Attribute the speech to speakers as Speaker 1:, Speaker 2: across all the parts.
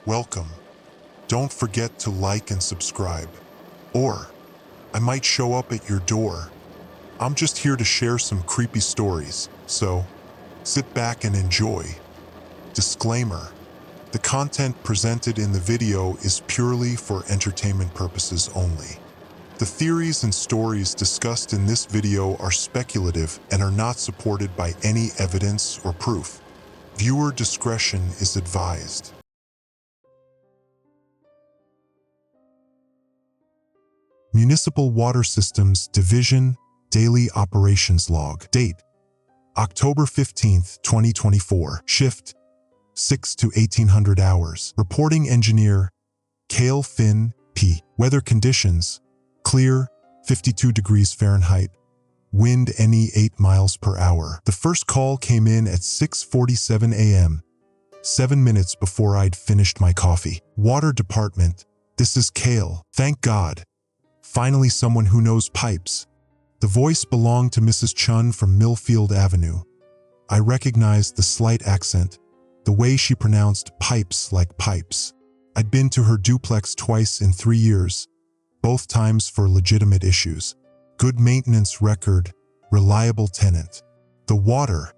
Speaker 1: welcome. Don't forget to like and subscribe. Or, I might show up at your door. I'm just here to share some creepy stories, so sit back and enjoy. Disclaimer: the content presented in the video is purely for entertainment purposes only. The theories and stories discussed in this video are speculative and are not supported by any evidence or proof. Viewer discretion is advised. Municipal Water Systems Division Daily Operations Log. Date: October 15th, 2024. Shift: 6 to 1800 hours. Reporting engineer: Cale Finn, P. Weather conditions: clear, 52 degrees Fahrenheit. Wind NE 8 miles per hour. The first call came in at 6:47 a.m., 7 minutes before I'd finished my coffee. Water department: this is Cale. Thank God. Finally someone who knows pipes. The voice belonged to Mrs. Chun from Millfield Avenue. I recognized the slight accent, the way she pronounced pipes like pipes. I'd been to her duplex twice in 3 years, both times for legitimate issues. Good maintenance record, reliable tenant. The water,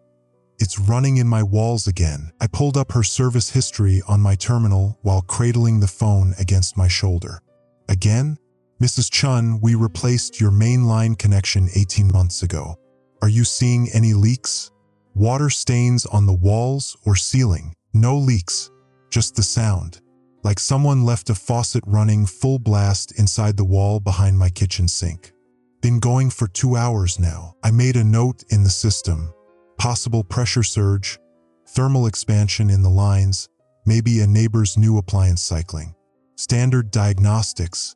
Speaker 1: it's running in my walls again. I pulled up her service history on my terminal while cradling the phone against my shoulder. Again? Mrs. Chun, we replaced your main line connection 18 months ago. Are you seeing any leaks? Water stains on the walls or ceiling? No leaks, just the sound. Like someone left a faucet running full blast inside the wall behind my kitchen sink. Been going for 2 hours now. I made a note in the system. Possible pressure surge, thermal expansion in the lines, maybe a neighbor's new appliance cycling. Standard diagnostics.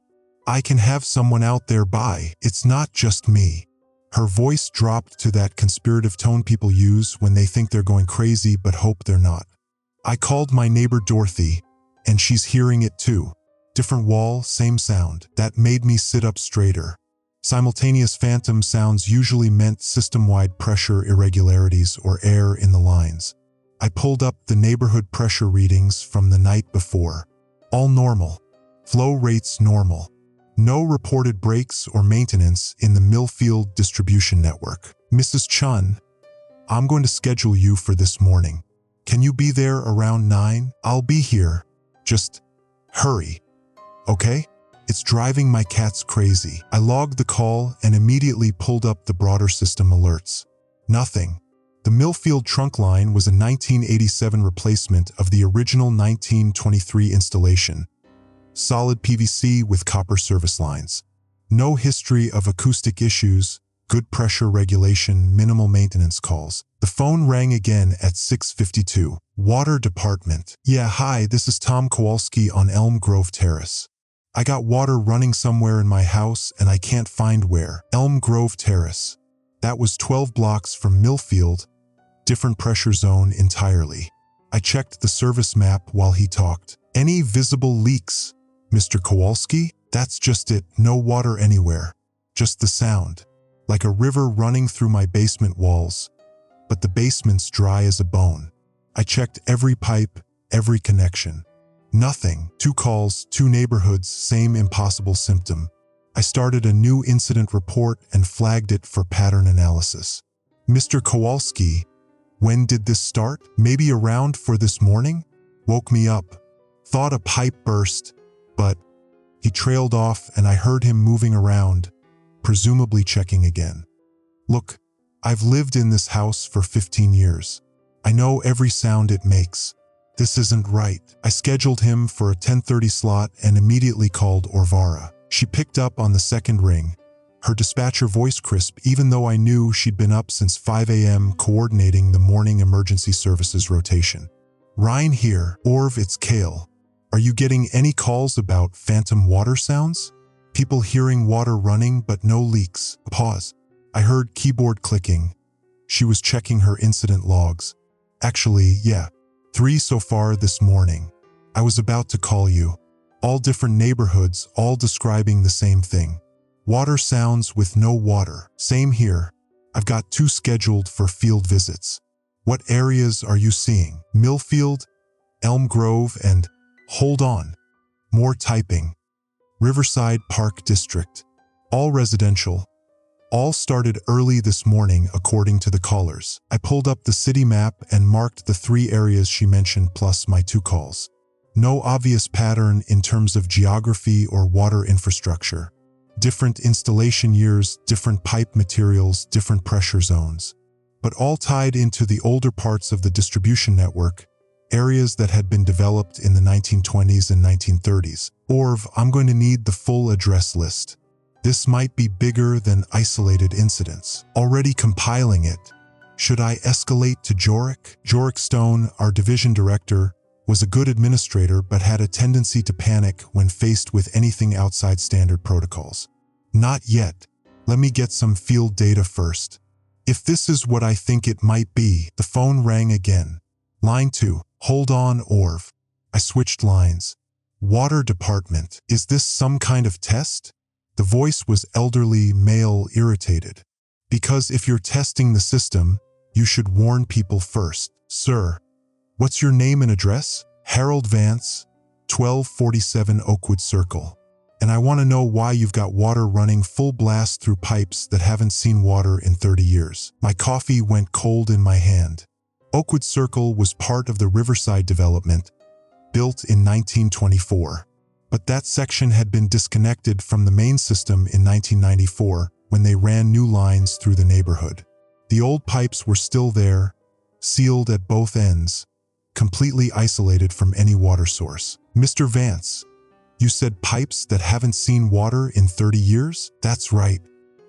Speaker 1: I can have someone out there by. It's not just me. Her voice dropped to that conspirative tone people use when they think they're going crazy but hope they're not. I called my neighbor Dorothy, and she's hearing it too. Different wall, same sound. That made me sit up straighter. Simultaneous phantom sounds usually meant system-wide pressure irregularities or air in the lines. I pulled up the neighborhood pressure readings from the night before. All normal. Flow rates normal. No reported breaks or maintenance in the Millfield distribution network. Mrs. Chun, I'm going to schedule you for this morning. Can you be there around 9? I'll be here. Just hurry, okay? It's driving my cats crazy. I logged the call and immediately pulled up the broader system alerts. Nothing. The Millfield trunk line was a 1987 replacement of the original 1923 installation. Solid PVC with copper service lines. No history of acoustic issues, good pressure regulation, minimal maintenance calls. The phone rang again at 6:52. Water department. Yeah, hi, this is Tom Kowalski on Elm Grove Terrace. I got water running somewhere in my house and I can't find where. Elm Grove Terrace. That was 12 blocks from Millfield, different pressure zone entirely. I checked the service map while he talked. Any visible leaks? Mr. Kowalski? That's just it, no water anywhere. Just the sound. Like a river running through my basement walls. But the basement's dry as a bone. I checked every pipe, every connection. Nothing. 2 calls, 2 neighborhoods, same impossible symptom. I started a new incident report and flagged it for pattern analysis. Mr. Kowalski, when did this start? Maybe around for this morning? Woke me up. Thought a pipe burst. But he trailed off and I heard him moving around, presumably checking again. Look, I've lived in this house for 15 years. I know every sound it makes. This isn't right. I scheduled him for a 10:30 slot and immediately called Orvara. She picked up on the second ring, her dispatcher voice crisp even though I knew she'd been up since 5 a.m. coordinating the morning emergency services rotation. Ryan here. Orv, it's Cale. Are you getting any calls about phantom water sounds? People hearing water running but no leaks. Pause. I heard keyboard clicking. She was checking her incident logs. Actually, yeah. 3 so far this morning. I was about to call you. All different neighborhoods, all describing the same thing. Water sounds with no water. Same here. I've got 2 scheduled for field visits. What areas are you seeing? Millfield, Elm Grove, and Hold on. More typing. Riverside Park District. All residential. All started early this morning according to the callers. I pulled up the city map and marked the 3 areas she mentioned plus my 2 calls. No obvious pattern in terms of geography or water infrastructure. Different installation years, different pipe materials, different pressure zones. But all tied into the older parts of the distribution network, areas that had been developed in the 1920s and 1930s. Orv, I'm going to need the full address list. This might be bigger than isolated incidents. Already compiling it. Should I escalate to Jorik? Jorik Stone, our division director, was a good administrator but had a tendency to panic when faced with anything outside standard protocols. Not yet. Let me get some field data first. If this is what I think it might be, the phone rang again. Line 2. Hold on, Orv. I switched lines. Water department. Is this some kind of test? The voice was elderly, male, irritated. Because if you're testing the system, you should warn people first. Sir, what's your name and address? Harold Vance, 1247 Oakwood Circle. And I want to know why you've got water running full blast through pipes that haven't seen water in 30 years. My coffee went cold in my hand. Oakwood Circle was part of the Riverside development, built in 1924. But that section had been disconnected from the main system in 1994 when they ran new lines through the neighborhood. The old pipes were still there, sealed at both ends, completely isolated from any water source. Mr. Vance, you said pipes that haven't seen water in 30 years? That's right.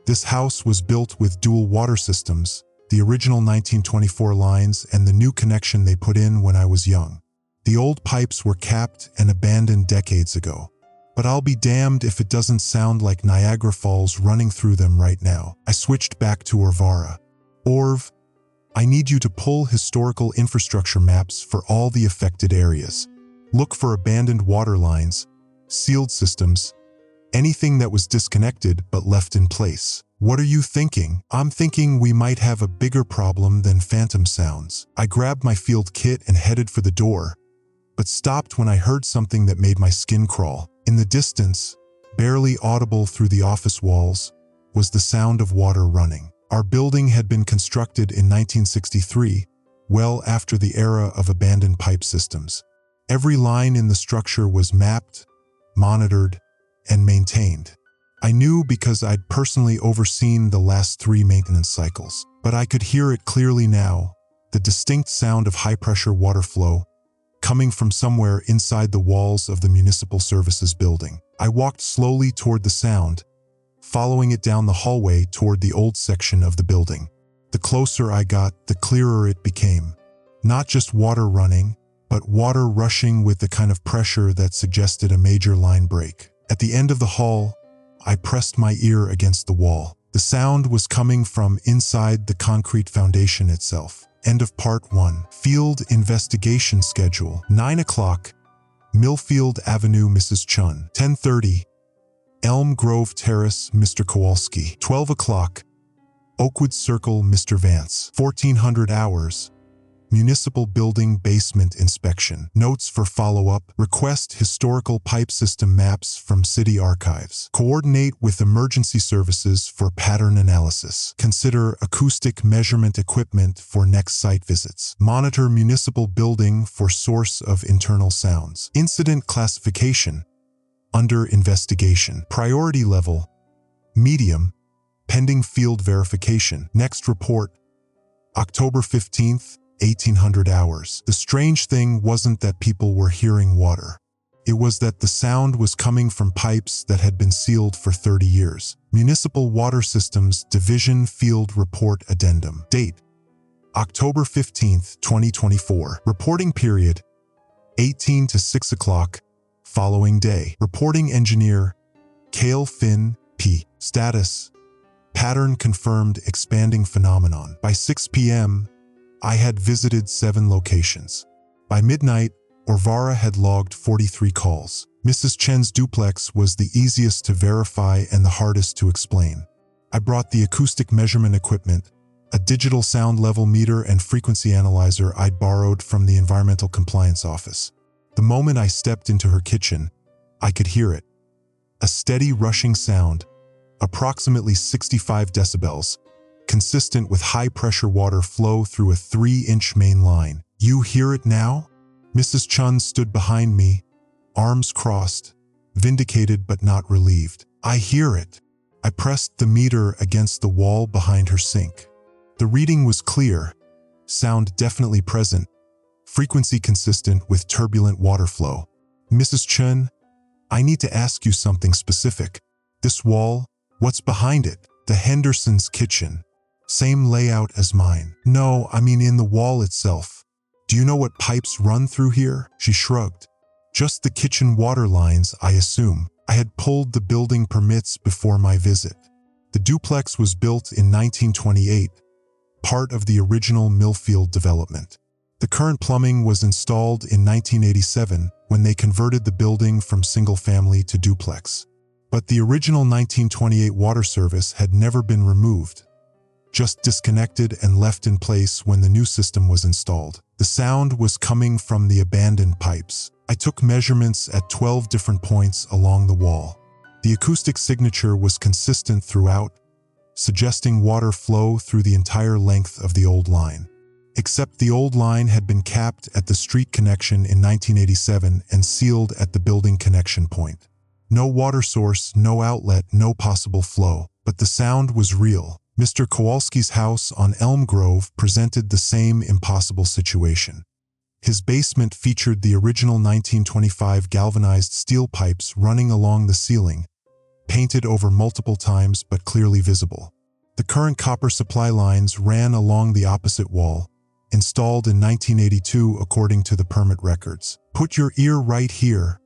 Speaker 1: This house was built with dual water systems, the original 1924 lines and the new connection they put in when I was young. The old pipes were capped and abandoned decades ago. But I'll be damned if it doesn't sound like Niagara Falls running through them right now. I switched back to Orvara. Orv, I need you to pull historical infrastructure maps for all the affected areas. Look for abandoned water lines, sealed systems, anything that was disconnected but left in place. What are you thinking? I'm thinking we might have a bigger problem than phantom sounds. I grabbed my field kit and headed for the door, but stopped when I heard something that made my skin crawl. In the distance, barely audible through the office walls, was the sound of water running. Our building had been constructed in 1963, well after the era of abandoned pipe systems. Every line in the structure was mapped, monitored, and maintained. I knew because I'd personally overseen the last 3 maintenance cycles, but I could hear it clearly now, the distinct sound of high-pressure water flow, coming from somewhere inside the walls of the municipal services building. I walked slowly toward the sound, following it down the hallway toward the old section of the building. The closer I got, the clearer it became. Not just water running, but water rushing with the kind of pressure that suggested a major line break. At the end of the hall, I pressed my ear against the wall. The sound was coming from inside the concrete foundation itself. End of part 1. Field investigation schedule. 9 o'clock, Millfield Avenue, Mrs. Chun. 10:30, Elm Grove Terrace, Mr. Kowalski. 12 o'clock, Oakwood Circle, Mr. Vance. 1400 hours, Municipal Building Basement Inspection. Notes for follow-up. Request historical pipe system maps from city archives. Coordinate with emergency services for pattern analysis. Consider acoustic measurement equipment for next site visits. Monitor municipal building for source of internal sounds. Incident classification. Under investigation. Priority level. Medium. Pending field verification. Next report. October 15th, 1800 hours. The strange thing wasn't that people were hearing water. It was that the sound was coming from pipes that had been sealed for 30 years. Municipal Water Systems Division Field Report Addendum. Date: October 15th, 2024. Reporting period: 18 to 6 o'clock, following day. Reporting engineer: Cale Finn, P. Status: pattern confirmed, expanding phenomenon. By 6 p.m., I had visited 7 locations. By midnight, Orvara had logged 43 calls. Mrs. Chen's duplex was the easiest to verify and the hardest to explain. I brought the acoustic measurement equipment, a digital sound level meter and frequency analyzer I'd borrowed from the Environmental Compliance Office. The moment I stepped into her kitchen, I could hear it. A steady rushing sound, approximately 65 decibels, consistent with high-pressure water flow through a 3-inch main line. "You hear it now?" Mrs. Chun stood behind me, arms crossed, vindicated but not relieved. "I hear it." I pressed the meter against the wall behind her sink. The reading was clear, sound definitely present, frequency consistent with turbulent water flow. "Mrs. Chun, I need to ask you something specific. This wall, what's behind it?" "The Henderson's kitchen. Same layout as mine." "No, I mean in the wall itself. Do you know what pipes run through here?" She shrugged. "Just the kitchen water lines, I assume." I had pulled the building permits before my visit. The duplex was built in 1928, part of the original Millfield development. The current plumbing was installed in 1987 when they converted the building from single-family to duplex. But the original 1928 water service had never been removed, just disconnected and left in place when the new system was installed. The sound was coming from the abandoned pipes. I took measurements at 12 different points along the wall. The acoustic signature was consistent throughout, suggesting water flow through the entire length of the old line. Except the old line had been capped at the street connection in 1987 and sealed at the building connection point. No water source, no outlet, no possible flow. But the sound was real. Mr. Kowalski's house on Elm Grove presented the same impossible situation. His basement featured the original 1925 galvanized steel pipes running along the ceiling, painted over multiple times but clearly visible. The current copper supply lines ran along the opposite wall, installed in 1982 according to the permit records. "Put your ear right here,"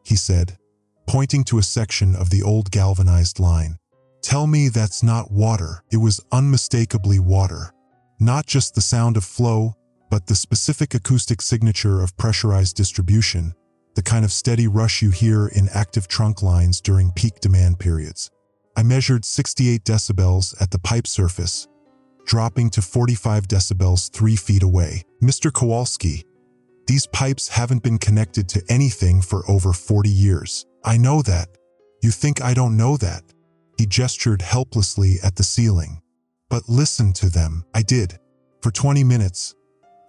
Speaker 1: he said, pointing to a section of the old galvanized line. "Tell me that's not water." It was unmistakably water. Not just the sound of flow, but the specific acoustic signature of pressurized distribution, the kind of steady rush you hear in active trunk lines during peak demand periods. I measured 68 decibels at the pipe surface, dropping to 45 decibels 3 feet away. "Mr. Kowalski, these pipes haven't been connected to anything for over 40 years. I know that. You think I don't know that?" He gestured helplessly at the ceiling. "But listen to them." I did. For 20 minutes,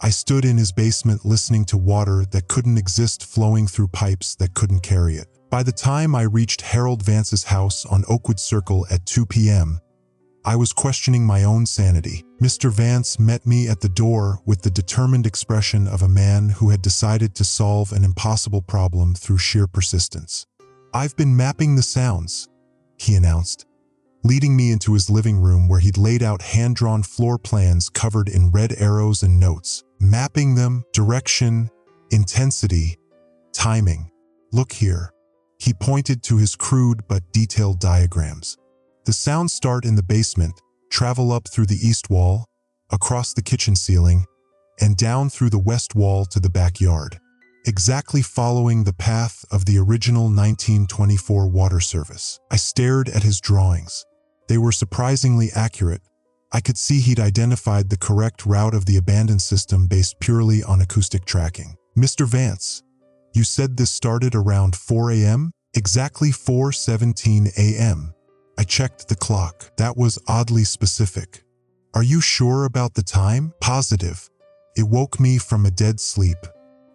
Speaker 1: I stood in his basement listening to water that couldn't exist flowing through pipes that couldn't carry it. By the time I reached Harold Vance's house on Oakwood Circle at 2 p.m., I was questioning my own sanity. Mr. Vance met me at the door with the determined expression of a man who had decided to solve an impossible problem through sheer persistence. "I've been mapping the sounds," he announced, leading me into his living room where he'd laid out hand-drawn floor plans covered in red arrows and notes. "Mapping them, direction, intensity, timing. Look here." He pointed to his crude but detailed diagrams. The sounds start in the basement, travel up through the east wall, across the kitchen ceiling, and down through the west wall to the backyard, exactly following the path of the original 1924 water service. I stared at his drawings. They were surprisingly accurate. I could see he'd identified the correct route of the abandoned system based purely on acoustic tracking. "Mr. Vance, you said this started around 4 a.m.? "Exactly 4:17 a.m. I checked the clock. That was oddly specific. "Are you sure about the time?" "Positive. It woke me from a dead sleep.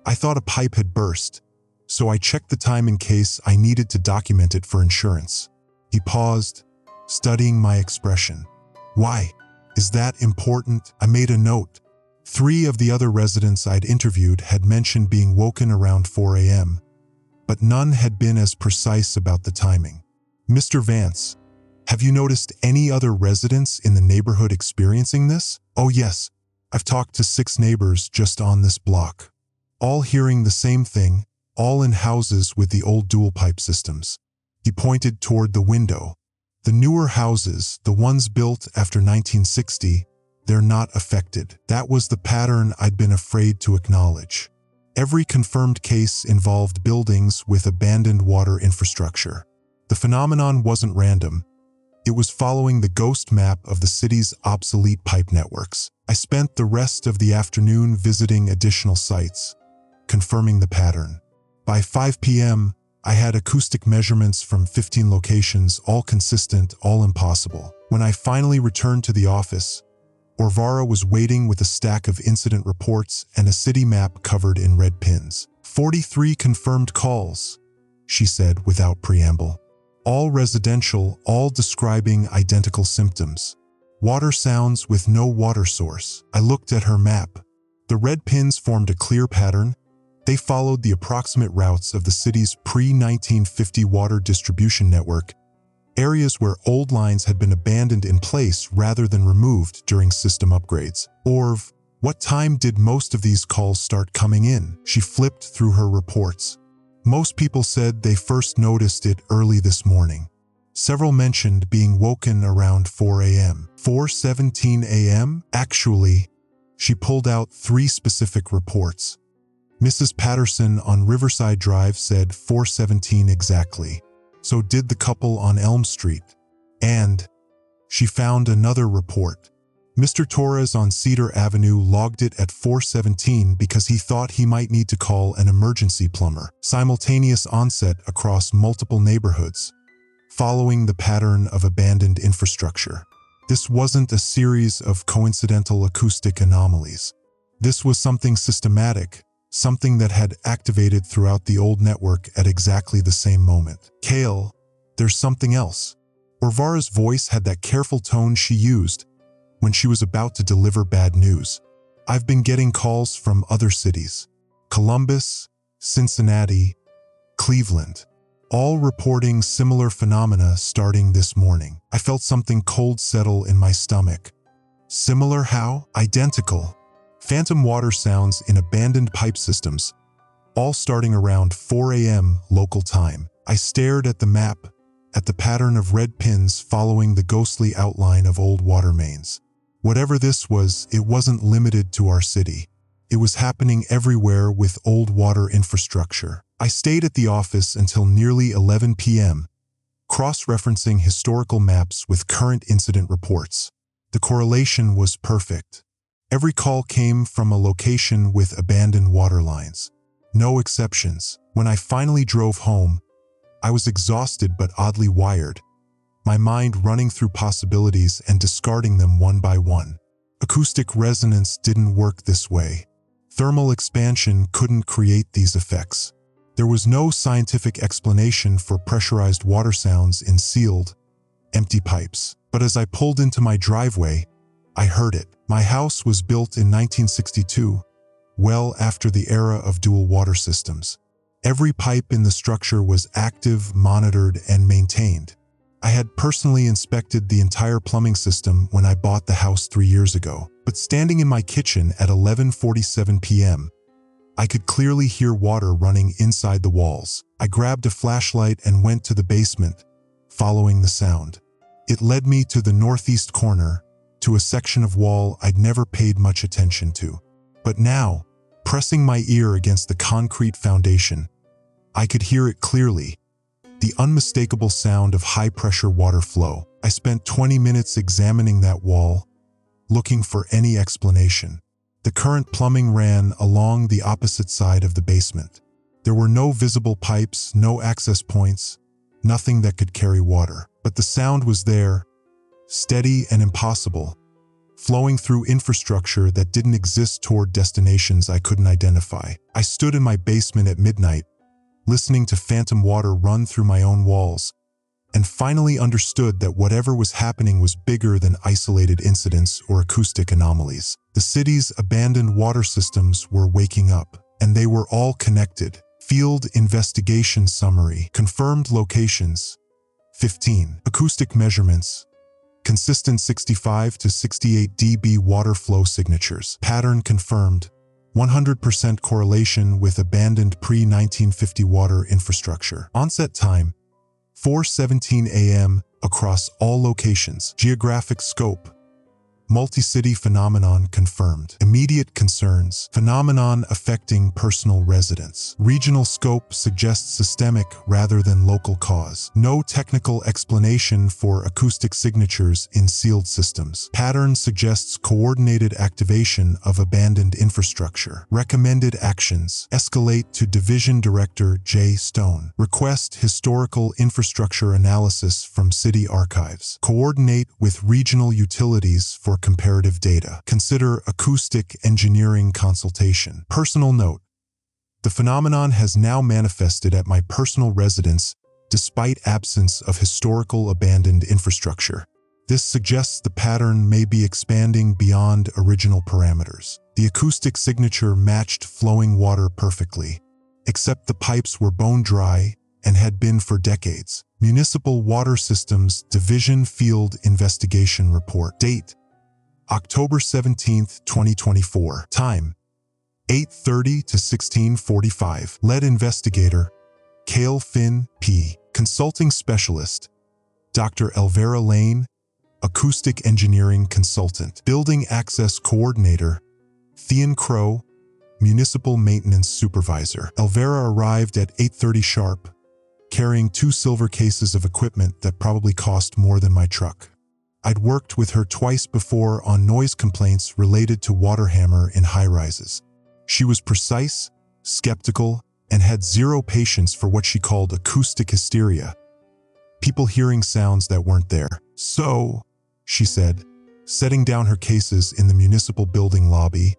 Speaker 1: I thought a pipe had burst, so I checked the time in case I needed to document it for insurance." He paused, studying my expression. "Why? Is that important?" I made a note. 3 of the other residents I'd interviewed had mentioned being woken around 4 a.m., but none had been as precise about the timing. "Mr. Vance, have you noticed any other residents in the neighborhood experiencing this?" "Oh yes, I've talked to 6 neighbors just on this block, all hearing the same thing, all in houses with the old dual pipe systems." He pointed toward the window. "The newer houses, the ones built after 1960, they're not affected." That was the pattern I'd been afraid to acknowledge. Every confirmed case involved buildings with abandoned water infrastructure. The phenomenon wasn't random. It was following the ghost map of the city's obsolete pipe networks. I spent the rest of the afternoon visiting additional sites, confirming the pattern. By 5 p.m., I had acoustic measurements from 15 locations, all consistent, all impossible. When I finally returned to the office, Orvara was waiting with a stack of incident reports and a city map covered in red pins. 43 confirmed calls, she said without preamble. All residential, all describing identical symptoms. Water sounds with no water source. I looked at her map. The red pins formed a clear pattern. They followed the approximate routes of the city's pre-1950 water distribution network, areas where old lines had been abandoned in place rather than removed during system upgrades. Orv, what time did most of these calls start coming in? She flipped through her reports. Most people said they first noticed it early this morning. Several mentioned being woken around 4 a.m. 4:17 a.m.? Actually, she pulled out 3 specific reports. Mrs. Patterson on Riverside Drive said 4:17 exactly. So did the couple on Elm Street. And she found another report. Mr. Torres on Cedar Avenue logged it at 4:17 because he thought he might need to call an emergency plumber. Simultaneous onset across multiple neighborhoods, following the pattern of abandoned infrastructure. This wasn't a series of coincidental acoustic anomalies. This was something systematic, something that had activated throughout the old network at exactly the same moment. Kale, there's something else. Orvara's voice had that careful tone she used when she was about to deliver bad news. I've been getting calls from other cities. Columbus, Cincinnati, Cleveland, all reporting similar phenomena starting this morning. I felt something cold settle in my stomach. Similar how? Identical. Phantom water sounds in abandoned pipe systems, all starting around 4 a.m. local time. I stared at the map, at the pattern of red pins following the ghostly outline of old water mains. Whatever this was, it wasn't limited to our city. It was happening everywhere with old water infrastructure. I stayed at the office until nearly 11 p.m., cross-referencing historical maps with current incident reports. The correlation was perfect. Every call came from a location with abandoned water lines. No exceptions. When I finally drove home, I was exhausted but oddly wired, my mind running through possibilities and discarding them one by one. Acoustic resonance didn't work this way. Thermal expansion couldn't create these effects. There was no scientific explanation for pressurized water sounds in sealed, empty pipes. But as I pulled into my driveway, I heard it. My house was built in 1962, well after the era of dual water systems. Every pipe in the structure was active, monitored, and maintained. I had personally inspected the entire plumbing system when I bought the house 3 years ago. But standing in my kitchen at 11:47 p.m., I could clearly hear water running inside the walls. I grabbed a flashlight and went to the basement, following the sound. It led me to the northeast corner, to a section of wall I'd never paid much attention to. But now, pressing my ear against the concrete foundation, I could hear it clearly, the unmistakable sound of high-pressure water flow. I spent 20 minutes examining that wall, looking for any explanation. The current plumbing ran along the opposite side of the basement. There were no visible pipes, no access points, nothing that could carry water. But the sound was there, steady and impossible, flowing through infrastructure that didn't exist toward destinations I couldn't identify. I stood in my basement at midnight, listening to phantom water run through my own walls, and finally understood that whatever was happening was bigger than isolated incidents or acoustic anomalies. The city's abandoned water systems were waking up, and they were all connected. Field investigation summary. Confirmed locations: 15. Acoustic measurements: consistent 65 to 68 dB water flow signatures. Pattern confirmed: 100% correlation with abandoned pre-1950 water infrastructure. Onset time: 4:17 a.m. across all locations. Geographic scope: Multi-city phenomenon confirmed. Immediate concerns. Phenomenon affecting personal residents. Regional scope suggests systemic rather than local cause. No technical explanation for acoustic signatures in sealed systems. Pattern suggests coordinated activation of abandoned infrastructure. Recommended actions. Escalate to Division Director J. Stone. Request historical infrastructure analysis from city archives. Coordinate with regional utilities for comparative data. Consider acoustic engineering consultation. Personal note: the phenomenon has now manifested at my personal residence despite absence of historical abandoned infrastructure. This suggests the pattern may be expanding beyond original parameters. The acoustic signature matched flowing water perfectly, except the pipes were bone dry and had been for decades. Municipal Water Systems Division Field Investigation Report. Date: October 17, 2024. Time: 8:30 to 16:45. Lead investigator: Cale Finn, P. Consulting specialist: Dr. Elvira Lane, acoustic engineering consultant. Building access coordinator: Thean Crow, municipal maintenance supervisor. Elvira arrived at 8:30 sharp, carrying 2 silver cases of equipment that probably cost more than my truck. I'd worked with her twice before on noise complaints related to water hammer in high-rises. She was precise, skeptical, and had zero patience for what she called acoustic hysteria. People hearing sounds that weren't there. So, she said, setting down her cases in the municipal building lobby,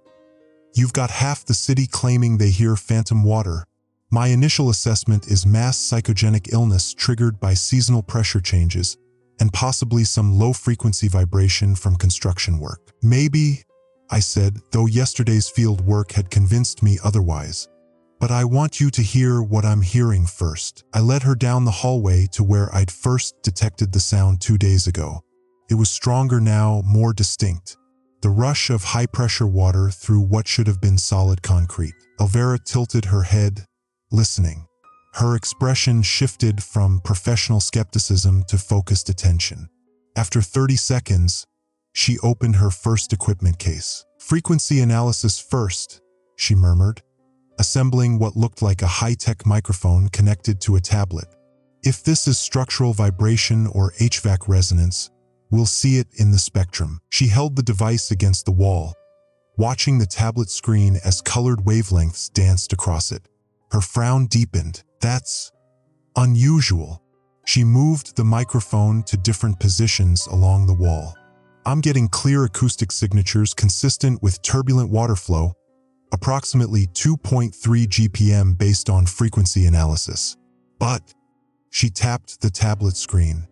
Speaker 1: you've got half the city claiming they hear phantom water. My initial assessment is mass psychogenic illness triggered by seasonal pressure changes and possibly some low-frequency vibration from construction work. Maybe, I said, though yesterday's field work had convinced me otherwise. But I want you to hear what I'm hearing first. I led her down the hallway to where I'd first detected the sound 2 days ago. It was stronger now, more distinct. The rush of high-pressure water through what should have been solid concrete. Elvira tilted her head, listening. Her expression shifted from professional skepticism to focused attention. After 30 seconds, she opened her first equipment case. Frequency analysis first, she murmured, assembling what looked like a high-tech microphone connected to a tablet. If this is structural vibration or HVAC resonance, we'll see it in the spectrum. She held the device against the wall, watching the tablet screen as colored wavelengths danced across it. Her frown deepened. That's unusual. She moved the microphone to different positions along the wall. I'm getting clear acoustic signatures consistent with turbulent water flow, approximately 2.3 GPM based on frequency analysis. But, she tapped the tablet screen.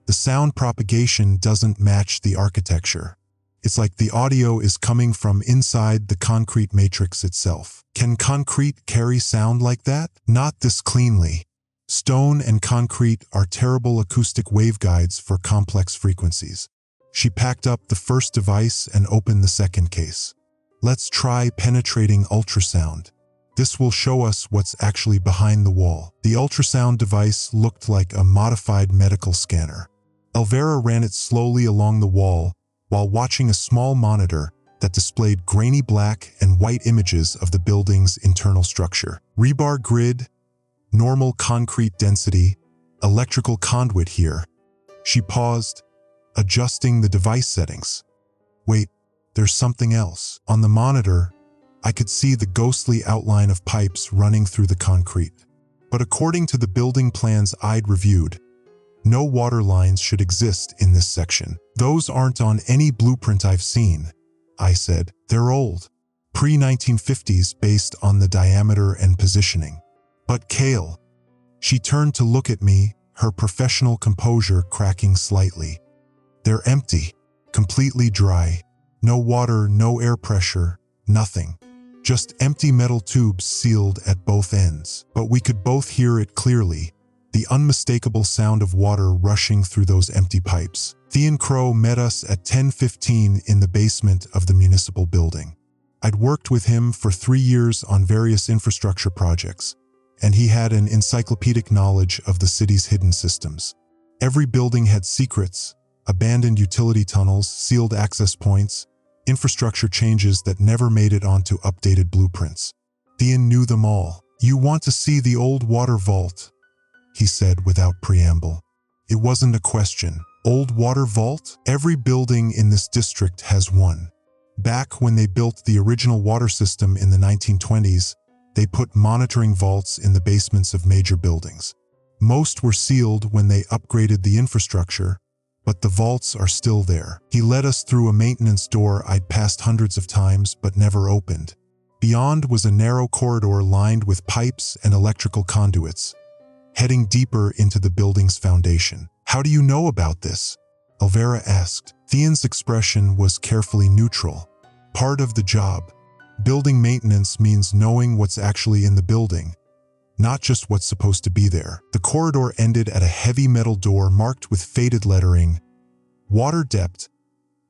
Speaker 1: The sound propagation doesn't match the architecture. It's like the audio is coming from inside the concrete matrix itself. Can concrete carry sound like that? Not this cleanly. Stone and concrete are terrible acoustic waveguides for complex frequencies. She packed up the first device and opened the second case. Let's try penetrating ultrasound. This will show us what's actually behind the wall. The ultrasound device looked like a modified medical scanner. Elvira ran it slowly along the wall while watching a small monitor that displayed grainy black and white images of the building's internal structure. Rebar grid, normal concrete density, electrical conduit here. She paused, adjusting the device settings. Wait, there's something else. On the monitor, I could see the ghostly outline of pipes running through the concrete. But according to the building plans I'd reviewed, no water lines should exist in this section. Those aren't on any blueprint I've seen, I said. They're old, pre-1950s based on the diameter and positioning. But Cale, she turned to look at me, her professional composure cracking slightly. They're empty, completely dry. No water, no air pressure, nothing. Just empty metal tubes sealed at both ends. But we could both hear it clearly, the unmistakable sound of water rushing through those empty pipes. Thean Crow met us at 10:15 in the basement of the municipal building. I'd worked with him for 3 years on various infrastructure projects, and he had an encyclopedic knowledge of the city's hidden systems. Every building had secrets, abandoned utility tunnels, sealed access points, infrastructure changes that never made it onto updated blueprints. Thean knew them all. "You want to see the old water vault?" he said without preamble. It wasn't a question. Old water vault? Every building in this district has one. Back when they built the original water system in the 1920s, they put monitoring vaults in the basements of major buildings. Most were sealed when they upgraded the infrastructure, but the vaults are still there. He led us through a maintenance door I'd passed hundreds of times but never opened. Beyond was a narrow corridor lined with pipes and electrical conduits, heading deeper into the building's foundation. "How do you know about this?" Elvira asked. Thean's expression was carefully neutral. "Part of the job. Building maintenance means knowing what's actually in the building, not just what's supposed to be there." The corridor ended at a heavy metal door marked with faded lettering, "Water Depth,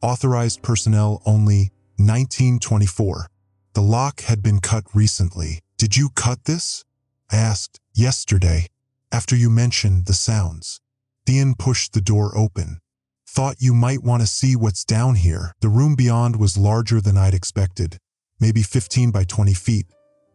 Speaker 1: Authorized Personnel Only, 1924. The lock had been cut recently. "Did you cut this?" I asked. "Yesterday, after you mentioned the sounds." Thean pushed the door open. "Thought you might want to see what's down here." The room beyond was larger than I'd expected, maybe 15 by 20 feet,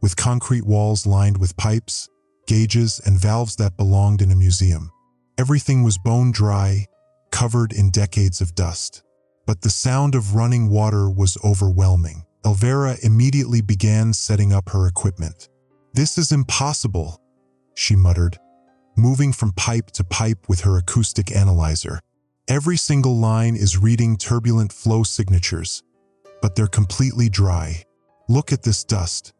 Speaker 1: with concrete walls lined with pipes, gauges, and valves that belonged in a museum. Everything was bone dry, covered in decades of dust. But the sound of running water was overwhelming. Elvira immediately began setting up her equipment. "This is impossible," she muttered, moving from pipe to pipe with her acoustic analyzer. "Every single line is reading turbulent flow signatures, but they're completely dry. Look at this dust.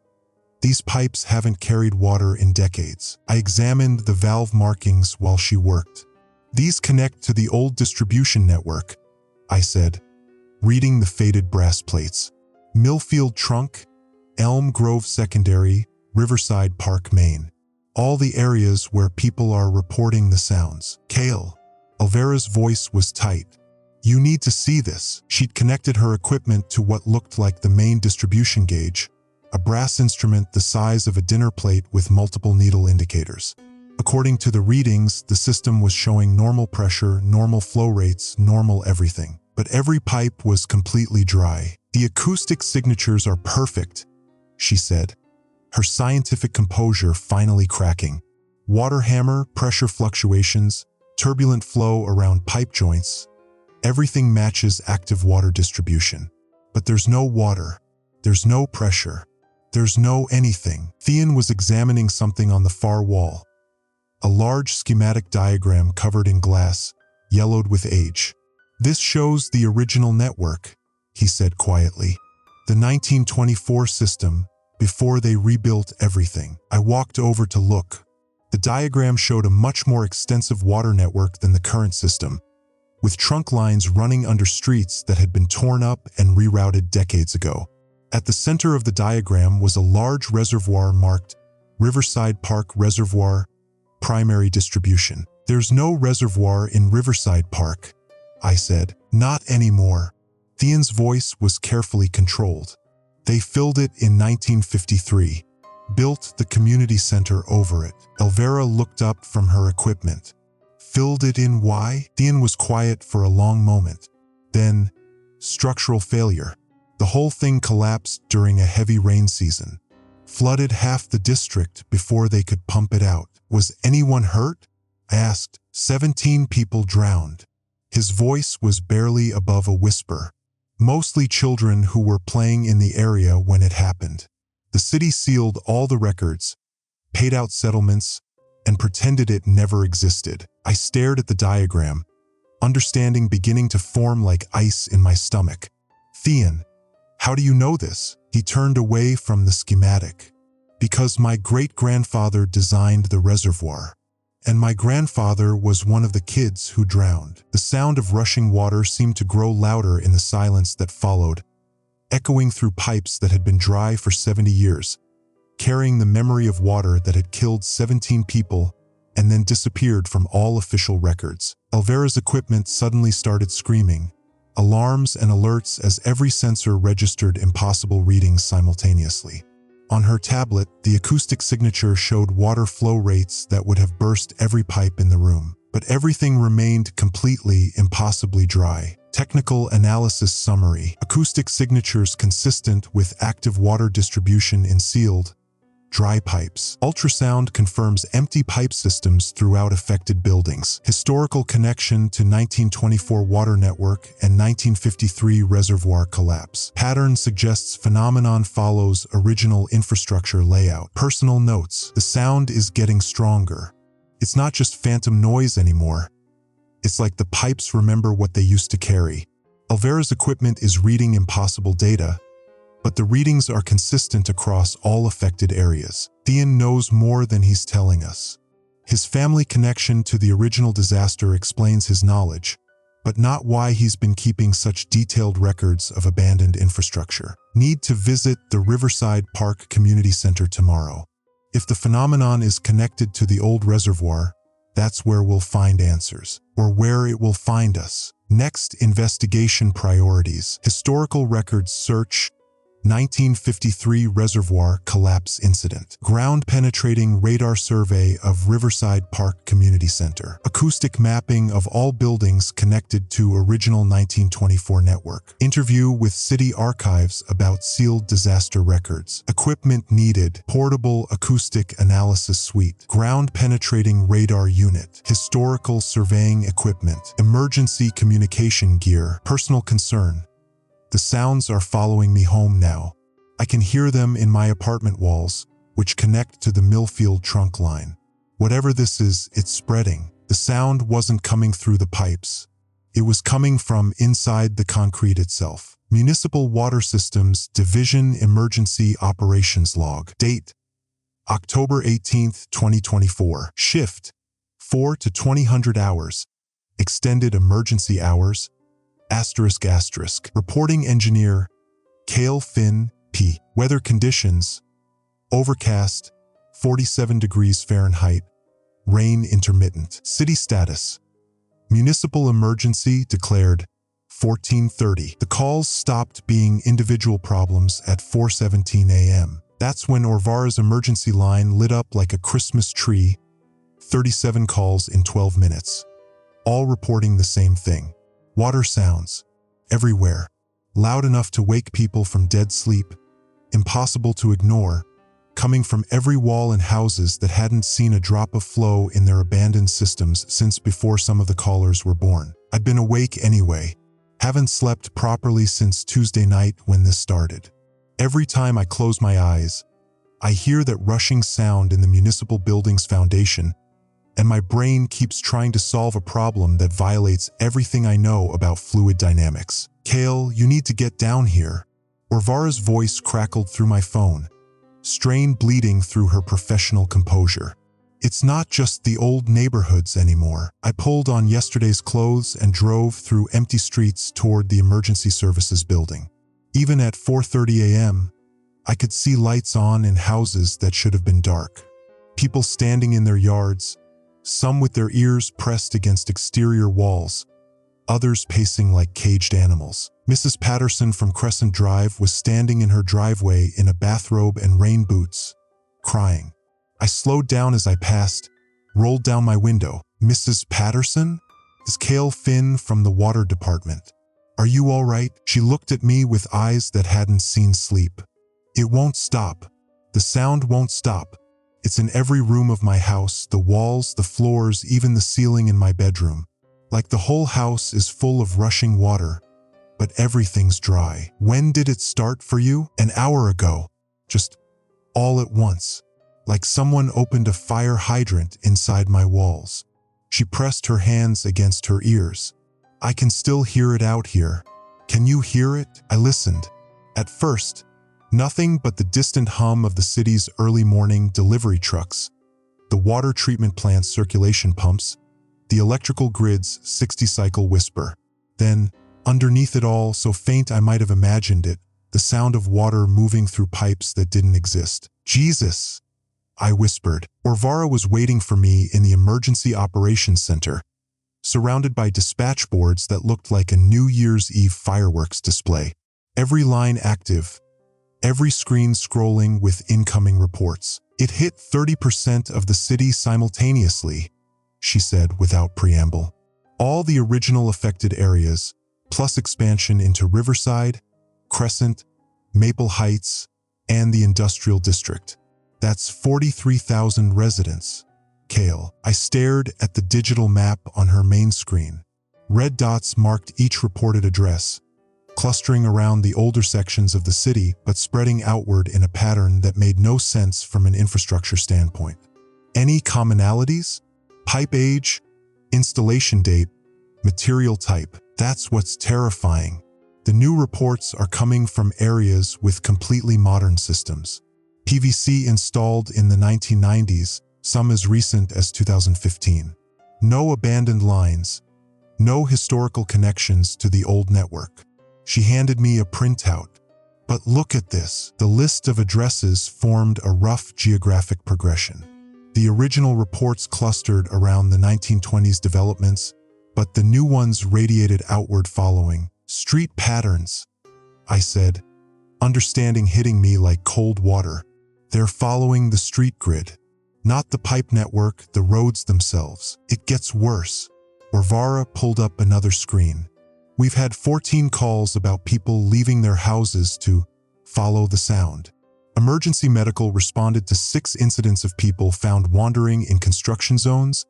Speaker 1: These pipes haven't carried water in decades." I examined the valve markings while she worked. "These connect to the old distribution network," I said, reading the faded brass plates. "Millfield Trunk, Elm Grove Secondary, Riverside Park, Maine. All the areas where people are reporting the sounds." "Kale." Elvira's voice was tight. "You need to see this." She'd connected her equipment to what looked like the main distribution gauge, a brass instrument the size of a dinner plate with multiple needle indicators. According to the readings, the system was showing normal pressure, normal flow rates, normal everything. But every pipe was completely dry. "The acoustic signatures are perfect," she said, her scientific composure finally cracking. "Water hammer, pressure fluctuations, turbulent flow around pipe joints. Everything matches active water distribution. But there's no water. There's no pressure. There's no anything." Thean was examining something on the far wall. A large schematic diagram covered in glass, yellowed with age. "This shows the original network," he said quietly. "The 1924 system, before they rebuilt everything." I walked over to look. The diagram showed a much more extensive water network than the current system, with trunk lines running under streets that had been torn up and rerouted decades ago. At the center of the diagram was a large reservoir marked Riverside Park Reservoir, Primary Distribution. "There's no reservoir in Riverside Park," I said. "Not anymore." Thean's voice was carefully controlled. "They filled it in 1953, built the community center over it." Elvira looked up from her equipment. "Filled it in why?" Thean was quiet for a long moment. Then, "Structural failure. The whole thing collapsed during a heavy rain season. Flooded half the district before they could pump it out." "Was anyone hurt?" I asked. 17 people drowned." His voice was barely above a whisper. "Mostly children who were playing in the area when it happened. The city sealed all the records, paid out settlements, and pretended it never existed." I stared at the diagram, understanding beginning to form like ice in my stomach. "Thean, how do you know this?" He turned away from the schematic. "Because my great-grandfather designed the reservoir. And my grandfather was one of the kids who drowned." The sound of rushing water seemed to grow louder in the silence that followed, echoing through pipes that had been dry for 70 years, carrying the memory of water that had killed 17 people and then disappeared from all official records. Elvira's equipment suddenly started screaming, alarms and alerts as every sensor registered impossible readings simultaneously. On her tablet, the acoustic signature showed water flow rates that would have burst every pipe in the room. but everything remained completely, impossibly dry. Technical analysis summary. Acoustic signatures consistent with active water distribution in sealed, dry pipes. Ultrasound confirms empty pipe systems throughout affected buildings. Historical connection to 1924 water network and 1953 reservoir collapse. Pattern suggests phenomenon follows original infrastructure layout. Personal notes. The sound is getting stronger. It's not just phantom noise anymore. It's like the pipes remember what they used to carry. Alvera's equipment is reading impossible data, but the readings are consistent across all affected areas. Thean knows more than he's telling us. His family connection to the original disaster explains his knowledge, but not why he's been keeping such detailed records of abandoned infrastructure. Need to visit the Riverside Park Community Center tomorrow. If the phenomenon is connected to the old reservoir, that's where we'll find answers, or where it will find us. Next, investigation priorities. Historical records search. 1953 reservoir collapse incident. Ground-penetrating radar survey of Riverside Park Community Center. Acoustic mapping of all buildings connected to original 1924 network. Interview with city archives about sealed disaster records. Equipment needed. Portable acoustic analysis suite. Ground-penetrating radar unit. Historical surveying equipment. Emergency communication gear. Personal concern. The sounds are following me home now. I can hear them in my apartment walls, which connect to the Millfield trunk line. Whatever this is, it's spreading. The sound wasn't coming through the pipes. It was coming from inside the concrete itself. Municipal Water Systems Division Emergency Operations Log. Date: October 18, 2024. Shift: 4 to 2000 hours. Extended emergency hours. ***. Reporting engineer, Cale Finn, P. Weather conditions, overcast, 47 degrees Fahrenheit, rain intermittent. City status, municipal emergency declared, 14:30. The calls stopped being individual problems at 4:17 a.m. That's when Orvara's emergency line lit up like a Christmas tree, 37 calls in 12 minutes, all reporting the same thing. Water sounds, everywhere, loud enough to wake people from dead sleep, impossible to ignore, coming from every wall in houses that hadn't seen a drop of flow in their abandoned systems since before some of the callers were born. I'd been awake anyway, haven't slept properly since Tuesday night when this started. Every time I close my eyes, I hear that rushing sound in the municipal building's foundation, and my brain keeps trying to solve a problem that violates everything I know about fluid dynamics. Cale, you need to get down here. Orvara's voice crackled through my phone, strain bleeding through her professional composure. It's not just the old neighborhoods anymore. I pulled on yesterday's clothes and drove through empty streets toward the emergency services building. Even at 4:30 a.m., I could see lights on in houses that should have been dark. People standing in their yards, some with their ears pressed against exterior walls, others pacing like caged animals. Mrs. Patterson from Crescent Drive was standing in her driveway in a bathrobe and rain boots, crying. I slowed down as I passed, rolled down my window. "Mrs. Patterson?" "It's Cale Finn from the water department. Are you all right?" She looked at me with eyes that hadn't seen sleep. "It won't stop. The sound won't stop. It's in every room of my house, the walls, the floors, even the ceiling in my bedroom. Like the whole house is full of rushing water, but everything's dry." "When did it start for you?" "An hour ago. Just all at once. Like someone opened a fire hydrant inside my walls." She pressed her hands against her ears. "I can still hear it out here. Can you hear it?" I listened. At first, nothing but the distant hum of the city's early morning delivery trucks, the water treatment plant's circulation pumps, the electrical grid's 60-cycle whisper. Then, underneath it all, so faint I might have imagined it, the sound of water moving through pipes that didn't exist. "Jesus!" I whispered. Orvara was waiting for me in the Emergency Operations Center, surrounded by dispatch boards that looked like a New Year's Eve fireworks display. Every line active, every screen scrolling with incoming reports. It hit 30% of the city simultaneously, she said without preamble. All the original affected areas, plus expansion into Riverside, Crescent, Maple Heights, and the Industrial District. That's 43,000 residents. Kale. I stared at the digital map on her main screen. Red dots marked each reported address, clustering around the older sections of the city but spreading outward in a pattern that made no sense from an infrastructure standpoint. Any commonalities? Pipe age, installation date, material type. That's what's terrifying. The new reports are coming from areas with completely modern systems. PVC installed in the 1990s, some as recent as 2015. No abandoned lines, no historical connections to the old network. She handed me a printout. But look at this. The list of addresses formed a rough geographic progression. The original reports clustered around the 1920s developments, but the new ones radiated outward following street patterns. I said, understanding hitting me like cold water. They're following the street grid, not the pipe network, the roads themselves. It gets worse. Varvara pulled up another screen. We've had 14 calls about people leaving their houses to follow the sound. Emergency medical responded to 6 incidents of people found wandering in construction zones,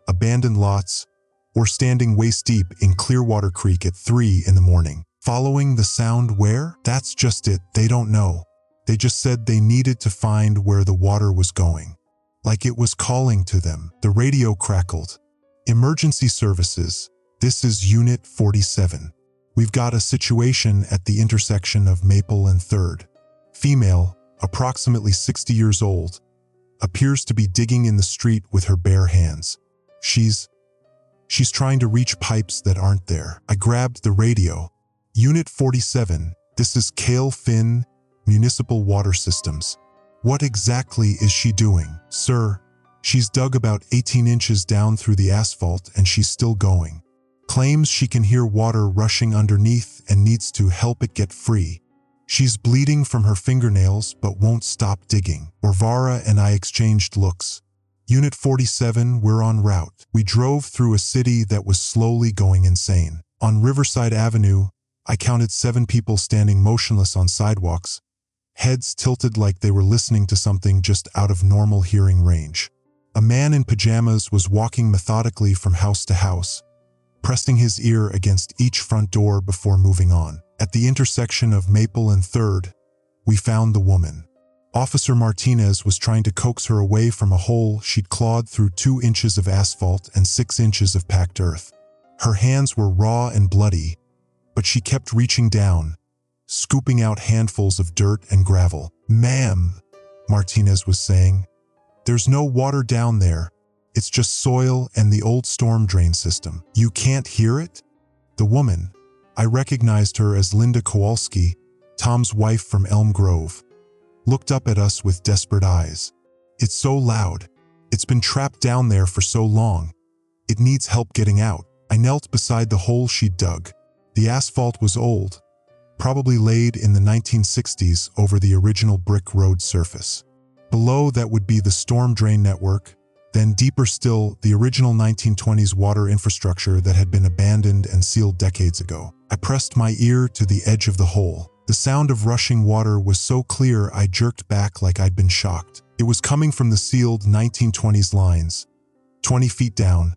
Speaker 1: abandoned lots, or standing waist-deep in Clearwater Creek at 3 in the morning. Following the sound where? That's just it. They don't know. They just said they needed to find where the water was going. Like it was calling to them. The radio crackled. Emergency services. This is Unit 47. We've got a situation at the intersection of Maple and 3rd. Female, approximately 60 years old, appears to be digging in the street with her bare hands. She's trying to reach pipes that aren't there. I grabbed the radio. Unit 47, this is Kale Finn, Municipal Water Systems. What exactly is she doing? Sir, she's dug about 18 inches down through the asphalt and she's still going. Claims she can hear water rushing underneath and needs to help it get free. She's bleeding from her fingernails but won't stop digging. Varvara and I exchanged looks. Unit 47, we're en route. We drove through a city that was slowly going insane. On Riverside Avenue, I counted 7 people standing motionless on sidewalks, heads tilted like they were listening to something just out of normal hearing range. A man in pajamas was walking methodically from house to house, pressing his ear against each front door before moving on. At the intersection of Maple and 3rd, we found the woman. Officer Martinez was trying to coax her away from a hole she'd clawed through 2 inches of asphalt and 6 inches of packed earth. Her hands were raw and bloody, but she kept reaching down, scooping out handfuls of dirt and gravel. Ma'am, Martinez was saying, there's no water down there. It's just soil and the old storm drain system. You can't hear it? The woman, I recognized her as Linda Kowalski, Tom's wife from Elm Grove, looked up at us with desperate eyes. It's so loud. It's been trapped down there for so long. It needs help getting out. I knelt beside the hole she'd dug. The asphalt was old, probably laid in the 1960s over the original brick road surface. Below that would be the storm drain network, then deeper still, the original 1920s water infrastructure that had been abandoned and sealed decades ago. I pressed my ear to the edge of the hole. The sound of rushing water was so clear I jerked back like I'd been shocked. It was coming from the sealed 1920s lines, 20 feet down,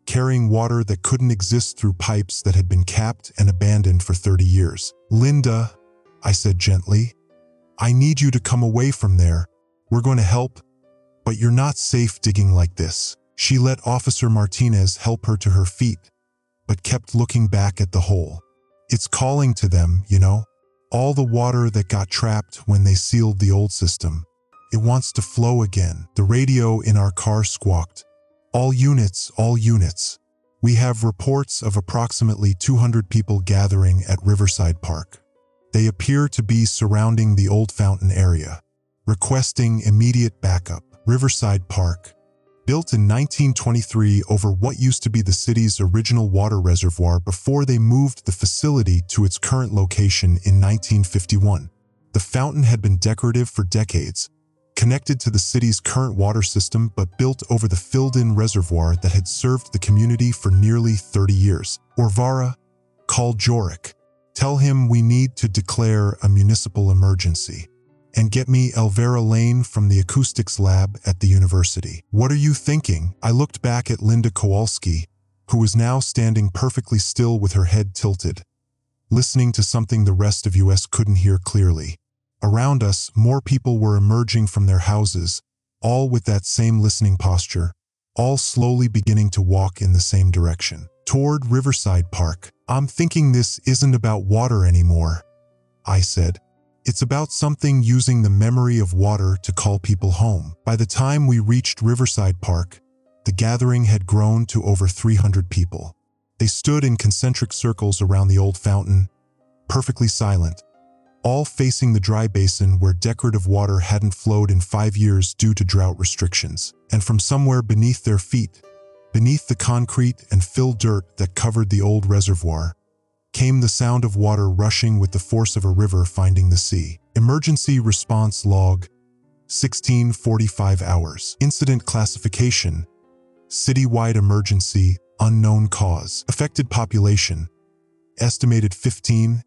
Speaker 1: carrying water that couldn't exist through pipes that had been capped and abandoned for 30 years. Linda, I said gently, I need you to come away from there. We're going to help, but you're not safe digging like this. She let Officer Martinez help her to her feet, but kept looking back at the hole. It's calling to them, you know, all the water that got trapped when they sealed the old system. It wants to flow again. The radio in our car squawked. All units, all units. We have reports of approximately 200 people gathering at Riverside Park. They appear to be surrounding the old fountain area, requesting immediate backup. Riverside Park, built in 1923 over what used to be the city's original water reservoir before they moved the facility to its current location in 1951. The fountain had been decorative for decades, connected to the city's current water system but built over the filled-in reservoir that had served the community for nearly 30 years. Orvara, call Jorik. Tell him we need to declare a municipal emergency. And get me Elvira Lane from the acoustics lab at the university. What are you thinking? I looked back at Linda Kowalski, who was now standing perfectly still with her head tilted, listening to something the rest of us couldn't hear clearly. Around us, more people were emerging from their houses, all with that same listening posture, all slowly beginning to walk in the same direction, toward Riverside Park. I'm thinking this isn't about water anymore, I said. It's about something using the memory of water to call people home. By the time we reached Riverside Park, the gathering had grown to over 300 people. They stood in concentric circles around the old fountain, perfectly silent, all facing the dry basin where decorative water hadn't flowed in 5 years due to drought restrictions. And from somewhere beneath their feet, beneath the concrete and filled dirt that covered the old reservoir, came the sound of water rushing with the force of a river finding the sea. Emergency response log, 16:45 hours. Incident classification, citywide emergency, unknown cause. Affected population, estimated 15,000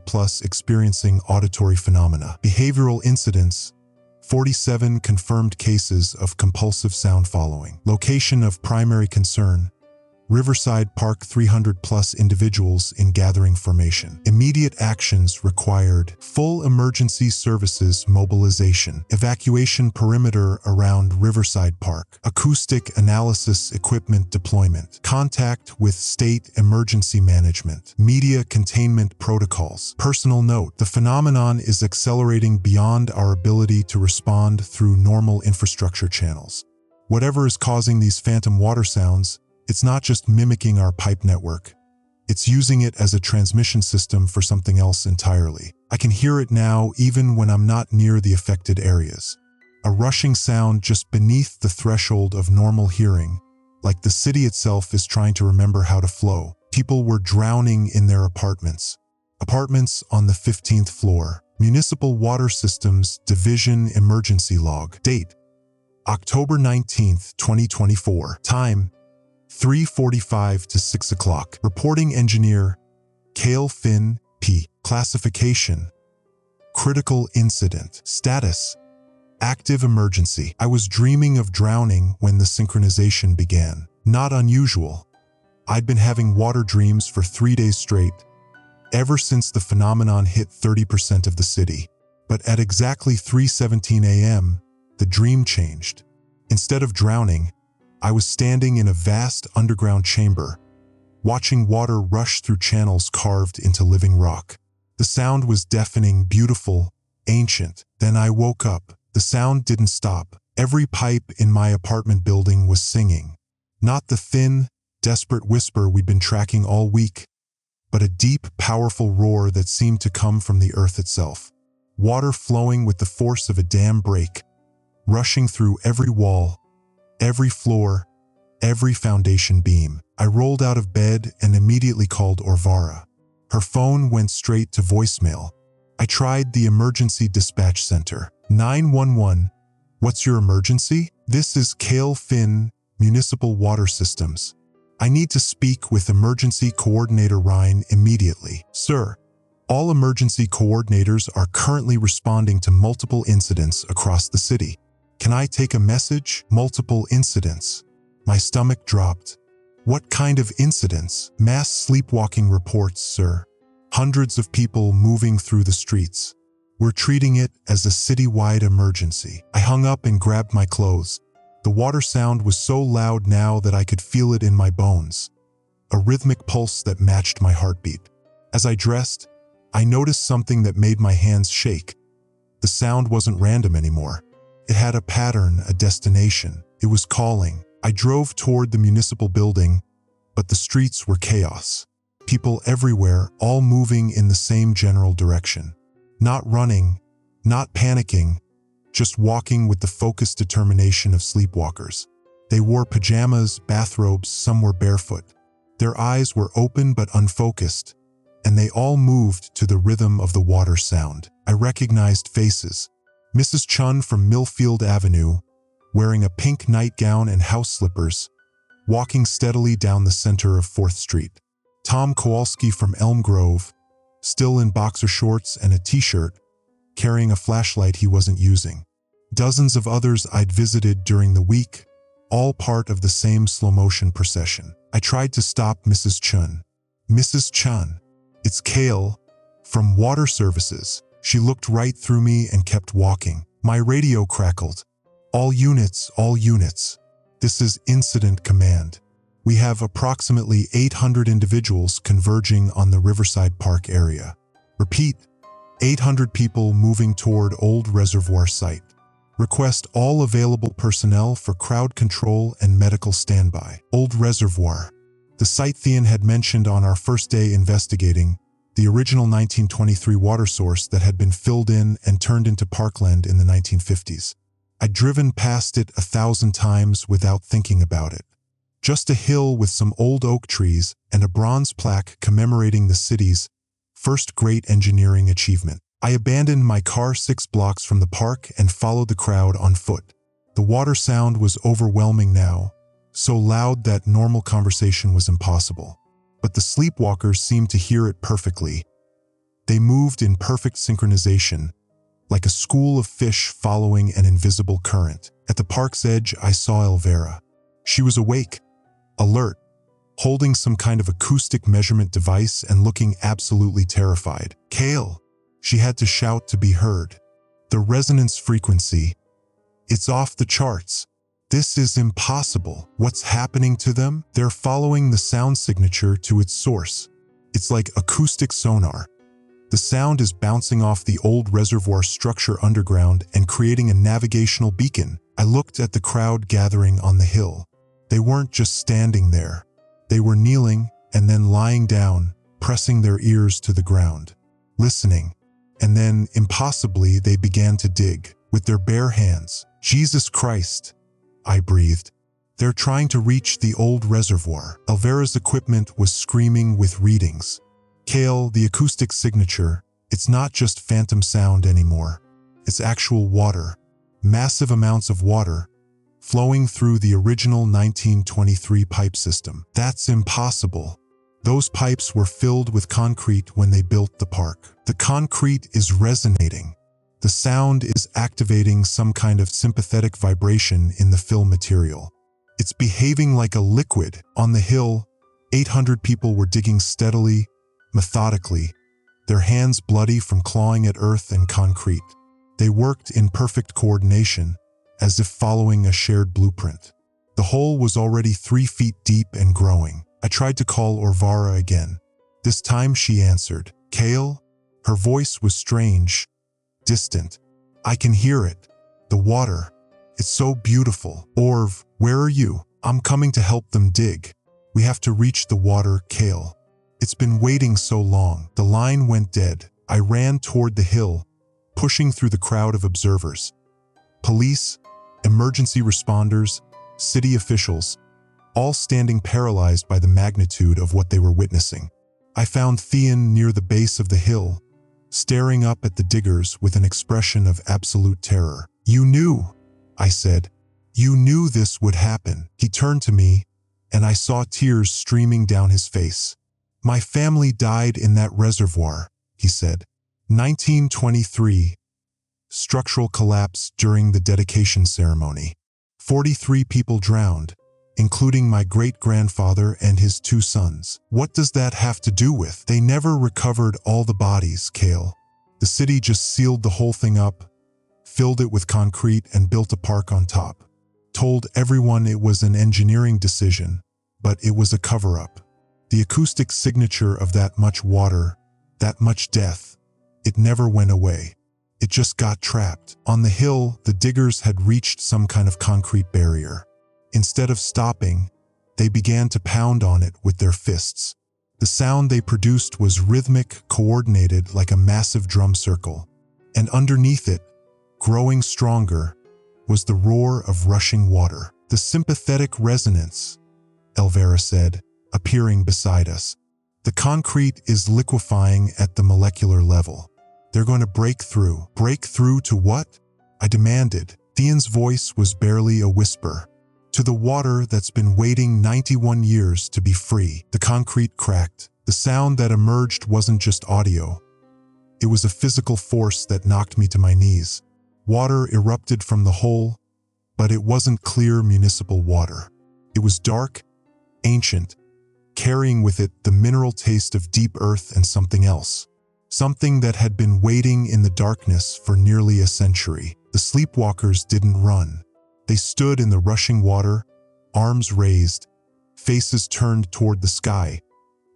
Speaker 1: plus experiencing auditory phenomena. Behavioral incidents, 47 confirmed cases of compulsive sound following. Location of primary concern, Riverside Park, 300 plus individuals in gathering formation. Immediate actions required: full emergency services mobilization, evacuation perimeter around Riverside Park, acoustic analysis equipment deployment, contact with state emergency management, media containment protocols. Personal note: the phenomenon is accelerating beyond our ability to respond through normal infrastructure channels. Whatever is causing these phantom water sounds, it's not just mimicking our pipe network. It's using it as a transmission system for something else entirely. I can hear it now even when I'm not near the affected areas. A rushing sound just beneath the threshold of normal hearing, like the city itself is trying to remember how to flow. People were drowning in their apartments. Apartments on the 15th floor. Municipal Water Systems Division Emergency Log. Date: October 19th, 2024. Time: 3:45 to 6 o'clock. Reporting engineer, Cale Finn, P. Classification, critical incident. Status, active emergency. I was dreaming of drowning when the synchronization began. Not unusual. I'd been having water dreams for 3 days straight, ever since the phenomenon hit 30% of the city. But at exactly 3:17 a.m., the dream changed. Instead of drowning, I was standing in a vast underground chamber, watching water rush through channels carved into living rock. The sound was deafening, beautiful, ancient. Then I woke up. The sound didn't stop. Every pipe in my apartment building was singing. Not the thin, desperate whisper we'd been tracking all week, but a deep, powerful roar that seemed to come from the earth itself. Water flowing with the force of a dam break, rushing through every wall, every floor, every foundation beam. I rolled out of bed and immediately called Orvara. Her phone went straight to voicemail. I tried the emergency dispatch center. 911, what's your emergency? This is Cale Finn, Municipal Water Systems. I need to speak with Emergency Coordinator Ryan immediately. Sir, all emergency coordinators are currently responding to multiple incidents across the city. Can I take a message? Multiple incidents. My stomach dropped. What kind of incidents? Mass sleepwalking reports, sir. Hundreds of people moving through the streets. We're treating it as a citywide emergency. I hung up and grabbed my clothes. The water sound was so loud now that I could feel it in my bones. A rhythmic pulse that matched my heartbeat. As I dressed, I noticed something that made my hands shake. The sound wasn't random anymore. It had a pattern, a destination. It was calling. I drove toward the municipal building, but the streets were chaos. People everywhere, all moving in the same general direction. Not running, not panicking, just walking with the focused determination of sleepwalkers. They wore pajamas, bathrobes, some were barefoot. Their eyes were open but unfocused, and they all moved to the rhythm of the water sound. I recognized faces. Mrs. Chun from Millfield Avenue, wearing a pink nightgown and house slippers, walking steadily down the center of 4th Street. Tom Kowalski from Elm Grove, still in boxer shorts and a t-shirt, carrying a flashlight he wasn't using. Dozens of others I'd visited during the week, all part of the same slow-motion procession. I tried to stop Mrs. Chun. Mrs. Chun, it's Kale, from Water Services. She looked right through me and kept walking. My radio crackled. All units, all units. This is Incident Command. We have approximately 800 individuals converging on the Riverside Park area. Repeat, 800 people moving toward Old Reservoir site. Request all available personnel for crowd control and medical standby. Old Reservoir. The site Thean had mentioned on our first day investigating, the original 1923 water source that had been filled in and turned into parkland in the 1950s. I'd driven past it 1,000 times without thinking about it. Just a hill with some old oak trees and a bronze plaque commemorating the city's first great engineering achievement. I abandoned my car 6 blocks from the park and followed the crowd on foot. The water sound was overwhelming now, so loud that normal conversation was impossible. But the sleepwalkers seemed to hear it perfectly. They moved in perfect synchronization, like a school of fish following an invisible current. At the park's edge, I saw Elvira. She was awake, alert, holding some kind of acoustic measurement device and looking absolutely terrified. "Kale!" She had to shout to be heard. "The resonance frequency. It's off the charts. This is impossible. What's happening to them? They're following the sound signature to its source. It's like acoustic sonar. The sound is bouncing off the old reservoir structure underground and creating a navigational beacon." I looked at the crowd gathering on the hill. They weren't just standing there. They were kneeling and then lying down, pressing their ears to the ground, listening. And then, impossibly, they began to dig with their bare hands. "Jesus Christ," I breathed. "They're trying to reach the old reservoir." Elvira's equipment was screaming with readings. "Kale, the acoustic signature, it's not just phantom sound anymore. It's actual water. Massive amounts of water flowing through the original 1923 pipe system. That's impossible. Those pipes were filled with concrete when they built the park. The concrete is resonating. The sound is activating some kind of sympathetic vibration in the fill material. It's behaving like a liquid." On the hill, 800 people were digging steadily, methodically, their hands bloody from clawing at earth and concrete. They worked in perfect coordination, as if following a shared blueprint. The hole was already 3 feet deep and growing. I tried to call Orvara again. This time she answered. "Kale?" Her voice was strange, distant. "I can hear it. The water. It's so beautiful." "Orv, where are you?" "I'm coming to help them dig. We have to reach the water, Kale. It's been waiting so long." The line went dead. I ran toward the hill, pushing through the crowd of observers. Police, emergency responders, city officials, all standing paralyzed by the magnitude of what they were witnessing. I found Thean near the base of the hill, staring up at the diggers with an expression of absolute terror. "You knew," I said. "You knew this would happen." He turned to me, and I saw tears streaming down his face. "My family died in that reservoir," he said. 1923. Structural collapse during the dedication ceremony. 43 people drowned, including my great-grandfather and his 2 sons. What does that have to do with? They never recovered all the bodies, Kale. The city just sealed the whole thing up, filled it with concrete and built a park on top. Told everyone it was an engineering decision, but it was a cover-up. The acoustic signature of that much water, that much death, it never went away. It just got trapped. On the hill, the diggers had reached some kind of concrete barrier. Instead of stopping, they began to pound on it with their fists. The sound they produced was rhythmic, coordinated like a massive drum circle. And underneath it, growing stronger, was the roar of rushing water. "The sympathetic resonance," Elvira said, appearing beside us. "The concrete is liquefying at the molecular level. They're going to break through." "Break through to what?" I demanded. Theon's voice was barely a whisper. To the water that's been waiting 91 years to be free. The concrete cracked. The sound that emerged wasn't just audio. It was a physical force that knocked me to my knees. Water erupted from the hole, but it wasn't clear municipal water. It was dark, ancient, carrying with it the mineral taste of deep earth and something else. Something that had been waiting in the darkness for nearly a century. The sleepwalkers didn't run. They stood in the rushing water, arms raised, faces turned toward the sky,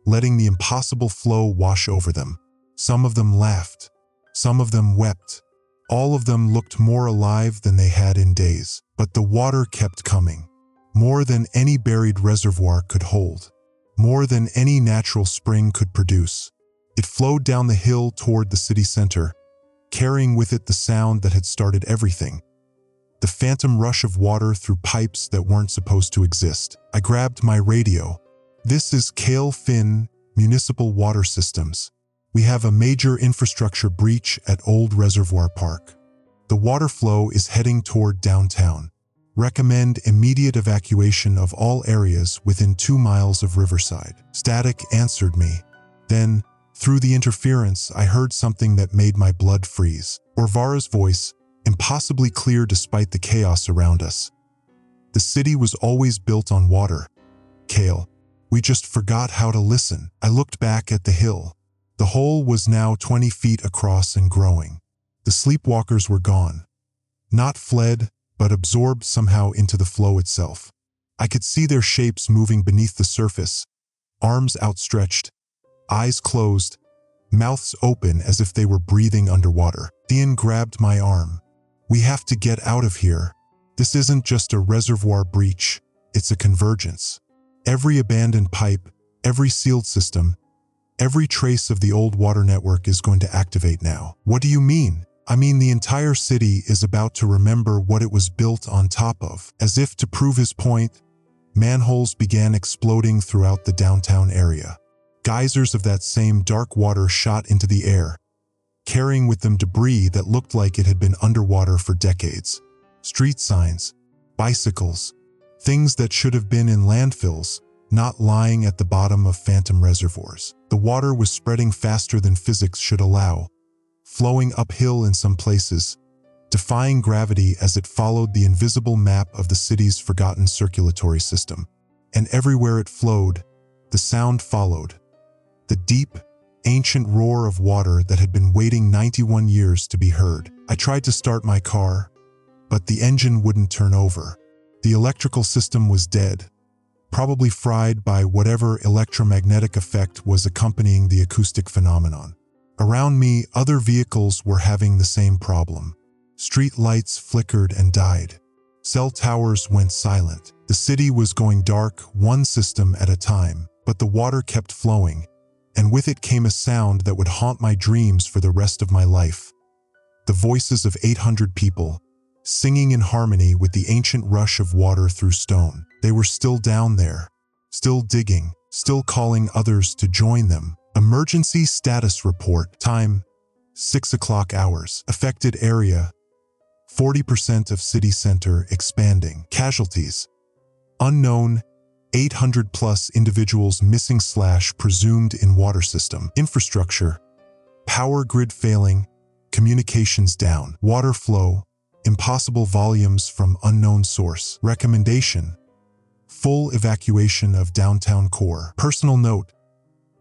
Speaker 1: letting the impossible flow wash over them. Some of them laughed. Some of them wept. All of them looked more alive than they had in days. But the water kept coming. More than any buried reservoir could hold. More than any natural spring could produce. It flowed down the hill toward the city center, carrying with it the sound that had started everything. The phantom rush of water through pipes that weren't supposed to exist. I grabbed my radio. This is Cale Finn, Municipal Water Systems. We have a major infrastructure breach at Old Reservoir Park. The water flow is heading toward downtown. Recommend immediate evacuation of all areas within 2 miles of Riverside. Static answered me. Then, through the interference, I heard something that made my blood freeze. Orvara's voice, impossibly clear despite the chaos around us. The city was always built on water. Cale, we just forgot how to listen. I looked back at the hill. The hole was now 20 feet across and growing. The sleepwalkers were gone. Not fled, but absorbed somehow into the flow itself. I could see their shapes moving beneath the surface, arms outstretched, eyes closed, mouths open as if they were breathing underwater. Theon grabbed my arm. We have to get out of here. This isn't just a reservoir breach, it's a convergence. Every abandoned pipe, every sealed system, every trace of the old water network is going to activate now. What do you mean? I mean, the entire city is about to remember what it was built on top of. As if to prove his point, manholes began exploding throughout the downtown area. Geysers of that same dark water shot into the air, carrying with them debris that looked like it had been underwater for decades. Street signs, bicycles, things that should have been in landfills, not lying at the bottom of phantom reservoirs. The water was spreading faster than physics should allow, flowing uphill in some places, defying gravity as it followed the invisible map of the city's forgotten circulatory system. And everywhere it flowed, the sound followed. The deep, ancient roar of water that had been waiting 91 years to be heard. I tried to start my car, but the engine wouldn't turn over. The electrical system was dead, probably fried by whatever electromagnetic effect was accompanying the acoustic phenomenon. Around me, other vehicles were having the same problem. Street lights flickered and died. Cell towers went silent. The city was going dark, one system at a time, but the water kept flowing, and with it came a sound that would haunt my dreams for the rest of my life. The voices of 800 people, singing in harmony with the ancient rush of water through stone. They were still down there, still digging, still calling others to join them. Emergency status report. Time, 6 o'clock hours. Affected area, 40% of city center expanding. Casualties, unknown, 800 plus individuals missing / presumed in water system. Infrastructure, power grid failing, communications down. Water flow, impossible volumes from unknown source. Recommendation, full evacuation of downtown core. Personal note,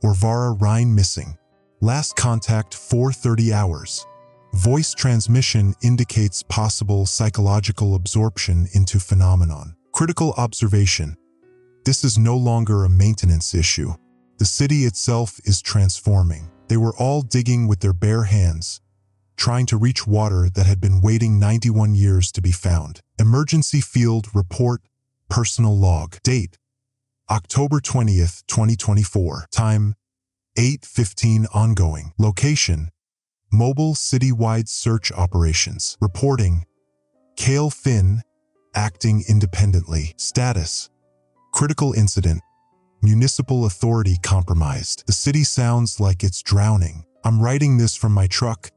Speaker 1: Orvara Rhine missing. Last contact 4:30 hours. Voice transmission indicates possible psychological absorption into phenomenon. Critical observation. This is no longer a maintenance issue. The city itself is transforming. They were all digging with their bare hands, trying to reach water that had been waiting 91 years to be found. Emergency field report, personal log. Date, October 20th, 2024. Time, 8:15 ongoing. Location, mobile citywide search operations. Reporting, Cale Finn, acting independently. Status, critical incident, municipal authority compromised. The city sounds like it's drowning. I'm writing this from my truck,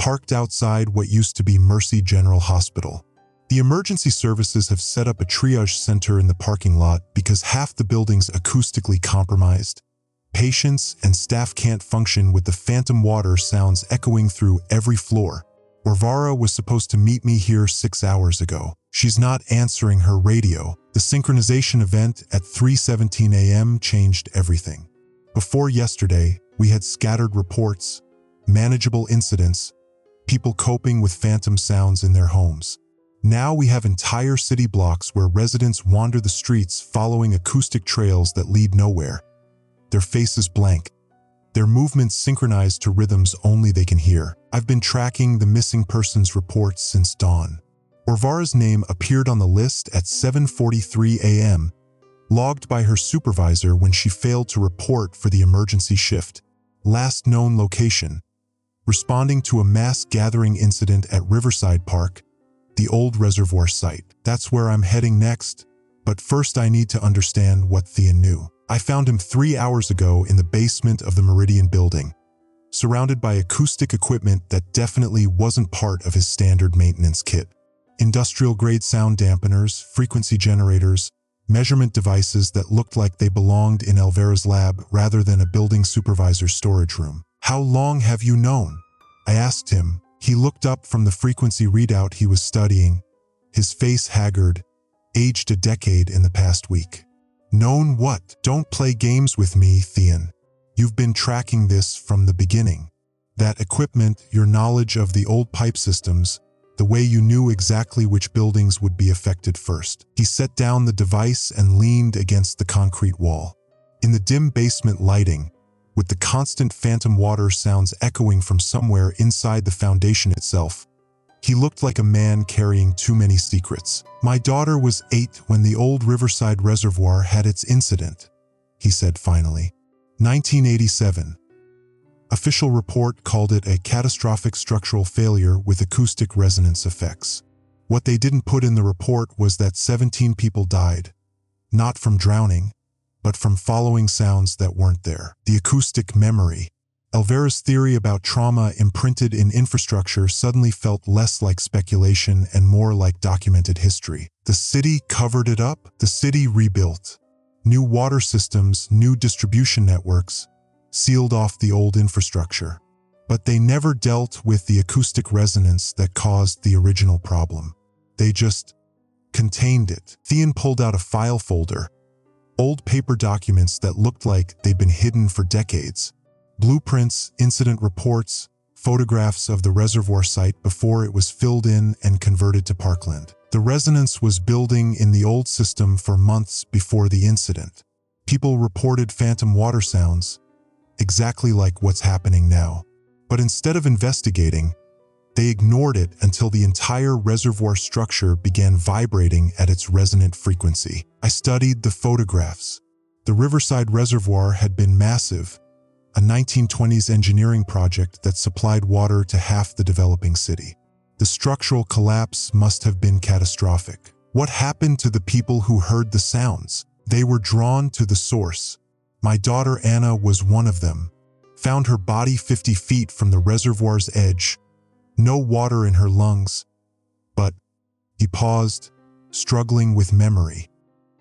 Speaker 1: parked outside what used to be Mercy General Hospital. The emergency services have set up a triage center in the parking lot because half the building's acoustically compromised. Patients and staff can't function with the phantom water sounds echoing through every floor. Varvara was supposed to meet me here 6 hours ago. She's not answering her radio. The synchronization event at 3:17 a.m. changed everything. Before yesterday, we had scattered reports, manageable incidents, people coping with phantom sounds in their homes. Now we have entire city blocks where residents wander the streets following acoustic trails that lead nowhere. Their faces blank, their movements synchronized to rhythms only they can hear. I've been tracking the missing persons reports since dawn. Varvara's name appeared on the list at 7:43 a.m., logged by her supervisor when she failed to report for the emergency shift. Last known location: responding to a mass gathering incident at Riverside Park, the old reservoir site. That's where I'm heading next, but first I need to understand what Thean knew. I found him 3 hours ago in the basement of the Meridian building, surrounded by acoustic equipment that definitely wasn't part of his standard maintenance kit. Industrial-grade sound dampeners, frequency generators, measurement devices that looked like they belonged in Elvira's lab rather than a building supervisor's storage room. "How long have you known?" I asked him. He looked up from the frequency readout he was studying, his face haggard, aged a decade in the past week. "Known what? Don't play games with me, Thean. You've been tracking this from the beginning. That equipment, your knowledge of the old pipe systems, the way you knew exactly which buildings would be affected first." He set down the device and leaned against the concrete wall. In the dim basement lighting, with the constant phantom water sounds echoing from somewhere inside the foundation itself, he looked like a man carrying too many secrets. "My daughter was 8 when the old Riverside Reservoir had its incident," he said finally. 1987. Official report called it a catastrophic structural failure with acoustic resonance effects. What they didn't put in the report was that 17 people died, not from drowning, but from following sounds that weren't there. The acoustic memory. Elvira's theory about trauma imprinted in infrastructure suddenly felt less like speculation and more like documented history. The city covered it up. The city rebuilt. New water systems, new distribution networks, sealed off the old infrastructure. But they never dealt with the acoustic resonance that caused the original problem. They just contained it. Thean pulled out a file folder, old paper documents that looked like they'd been hidden for decades. Blueprints, incident reports, photographs of the reservoir site before it was filled in and converted to parkland. The resonance was building in the old system for months before the incident. People reported phantom water sounds, exactly like what's happening now. But instead of investigating, they ignored it until the entire reservoir structure began vibrating at its resonant frequency. I studied the photographs. The Riverside Reservoir had been massive, a 1920s engineering project that supplied water to half the developing city. The structural collapse must have been catastrophic. What happened to the people who heard the sounds? They were drawn to the source. My daughter Anna was one of them. Found her body 50 feet from the reservoir's edge. No water in her lungs. But he paused, struggling with memory.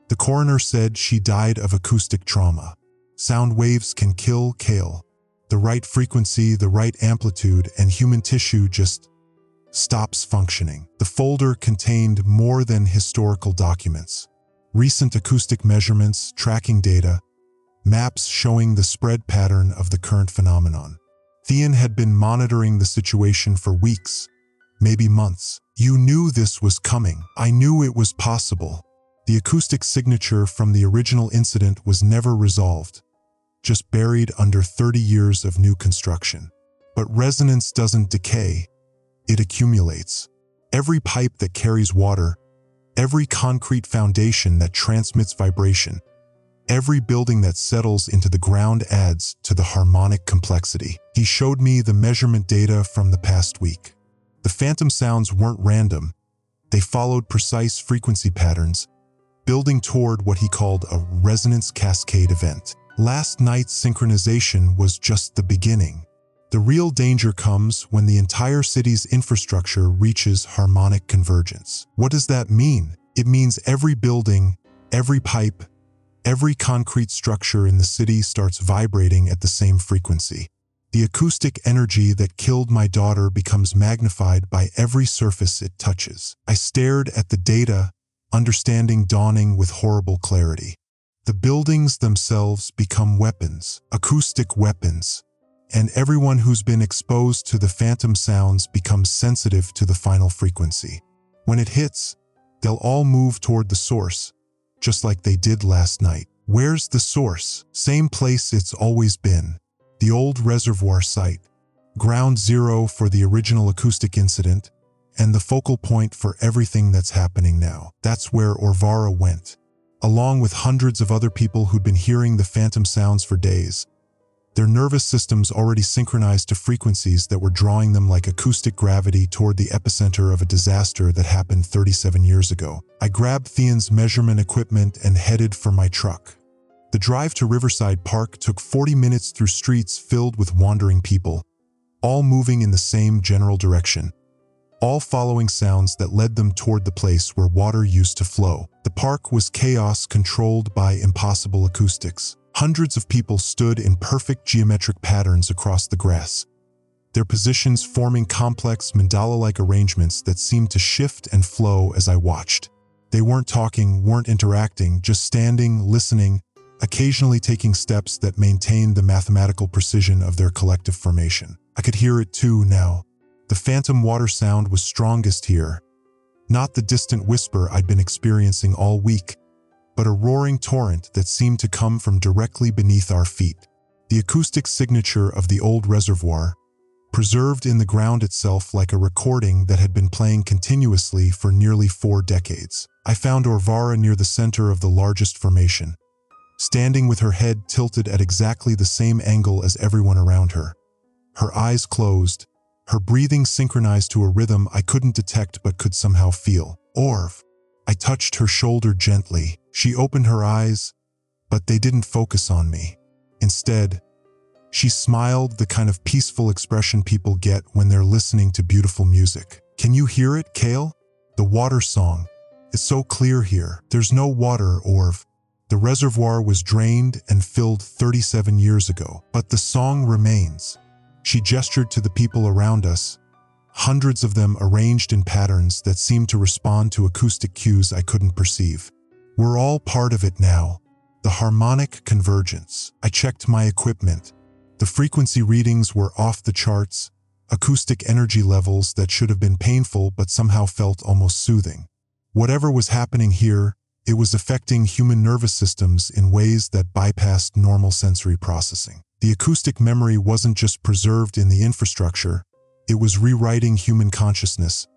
Speaker 1: The coroner said she died of acoustic trauma. Sound waves can kill. The right frequency, the right amplitude, and human tissue just stops functioning. The folder contained more than historical documents. Recent acoustic measurements, tracking data, maps showing the spread pattern of the current phenomenon. Thean had been monitoring the situation for weeks, maybe months. "You knew this was coming. I knew it was possible." The acoustic signature from the original incident was never resolved, just buried under 30 years of new construction. But resonance doesn't decay, it accumulates. Every pipe that carries water, every concrete foundation that transmits vibration, every building that settles into the ground adds to the harmonic complexity. He showed me the measurement data from the past week. The phantom sounds weren't random. They followed precise frequency patterns, building toward what he called a resonance cascade event. Last night's synchronization was just the beginning. The real danger comes when the entire city's infrastructure reaches harmonic convergence. What does that mean? It means every building, every pipe, every concrete structure in the city starts vibrating at the same frequency. The acoustic energy that killed my daughter becomes magnified by every surface it touches. I stared at the data, understanding dawning with horrible clarity. The buildings themselves become weapons, acoustic weapons, and everyone who's been exposed to the phantom sounds becomes sensitive to the final frequency. When it hits, they'll all move toward the source, just like they did last night. Where's the source? Same place it's always been. The old reservoir site, ground zero for the original acoustic incident, and the focal point for everything that's happening now. That's where Orvara went, along with hundreds of other people who'd been hearing the phantom sounds for days. Their nervous systems already synchronized to frequencies that were drawing them like acoustic gravity toward the epicenter of a disaster that happened 37 years ago. I grabbed Theon's measurement equipment and headed for my truck. The drive to Riverside Park took 40 minutes through streets filled with wandering people, all moving in the same general direction, all following sounds that led them toward the place where water used to flow. The park was chaos controlled by impossible acoustics. Hundreds of people stood in perfect geometric patterns across the grass, their positions forming complex mandala-like arrangements that seemed to shift and flow as I watched. They weren't talking, weren't interacting, just standing, listening, occasionally taking steps that maintained the mathematical precision of their collective formation. I could hear it too now. The phantom water sound was strongest here, not the distant whisper I'd been experiencing all week, but a roaring torrent that seemed to come from directly beneath our feet. The acoustic signature of the old reservoir, preserved in the ground itself like a recording that had been playing continuously for nearly 4 decades. I found Orvara near the center of the largest formation, standing with her head tilted at exactly the same angle as everyone around her. Her eyes closed, her breathing synchronized to a rhythm I couldn't detect but could somehow feel. Orv. I touched her shoulder gently. She opened her eyes, but they didn't focus on me. Instead, she smiled, the kind of peaceful expression people get when they're listening to beautiful music. Can you hear it, Kale? The water song. It's so clear here. There's no water, Orv. The reservoir was drained and filled 37 years ago, but the song remains. She gestured to the people around us, hundreds of them arranged in patterns that seemed to respond to acoustic cues I couldn't perceive. We're all part of it now. The harmonic convergence. I checked my equipment. The frequency readings were off the charts, acoustic energy levels that should have been painful but somehow felt almost soothing. Whatever was happening here, it was affecting human nervous systems in ways that bypassed normal sensory processing. The acoustic memory wasn't just preserved in the infrastructure, it was rewriting human consciousness,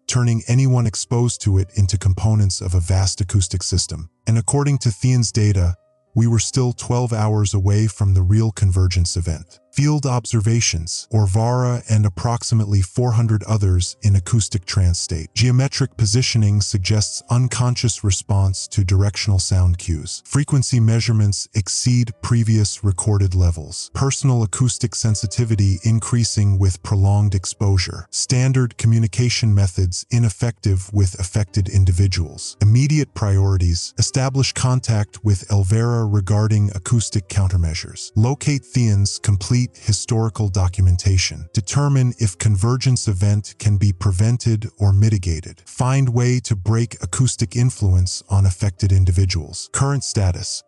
Speaker 1: turning anyone exposed to it into components of a vast acoustic system. And according to Theon's data, we were still 12 hours away from the real convergence event. Field observations, Orvara and approximately 400 others in acoustic trance state. Geometric positioning suggests unconscious response to directional sound cues. Frequency measurements exceed previous recorded levels. Personal acoustic sensitivity increasing with prolonged exposure. Standard communication methods ineffective with affected individuals. Immediate priorities. Establish contact with Elvera regarding acoustic countermeasures. Locate Theon's complete historical documentation. Determine if convergence event can be prevented or mitigated. Find way to break acoustic influence on affected individuals. Current status.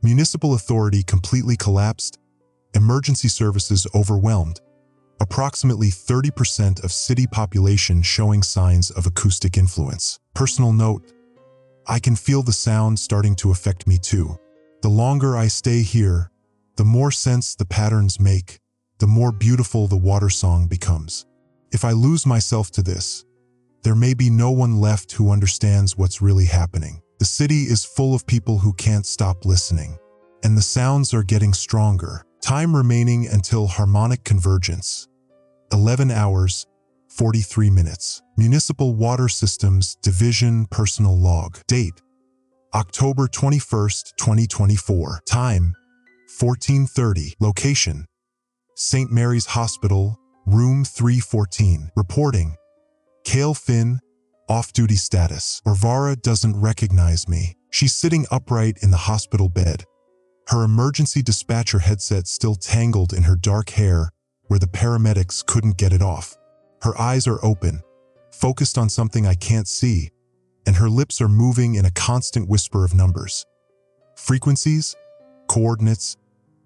Speaker 1: Municipal authority completely collapsed. Emergency services overwhelmed. Approximately 30% of city population showing signs of acoustic influence. Personal note. I can feel the sound starting to affect me too. The longer I stay here, the more sense the patterns make, the more beautiful the water song becomes. If I lose myself to this, there may be no one left who understands what's really happening. The city is full of people who can't stop listening, and the sounds are getting stronger. Time remaining until harmonic convergence. 11 hours, 43 minutes. Municipal Water Systems Division Personal Log. Date: October 21st, 2024. Time: 14:30. Location: St. Mary's Hospital, room 314. Reporting. Cale Finn, off-duty status. Varvara doesn't recognize me. She's sitting upright in the hospital bed, her emergency dispatcher headset still tangled in her dark hair where the paramedics couldn't get it off. Her eyes are open, focused on something I can't see, and her lips are moving in a constant whisper of numbers. Frequencies, coordinates,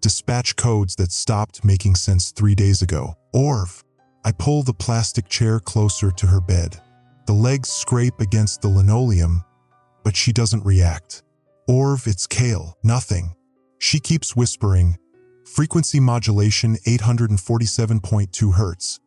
Speaker 1: dispatch codes that stopped making sense 3 days ago. Orv. I pull the plastic chair closer to her bed. The legs scrape against the linoleum, but she doesn't react. Orv, it's Cale. Nothing. She keeps whispering. Frequency modulation 847.2 Hz.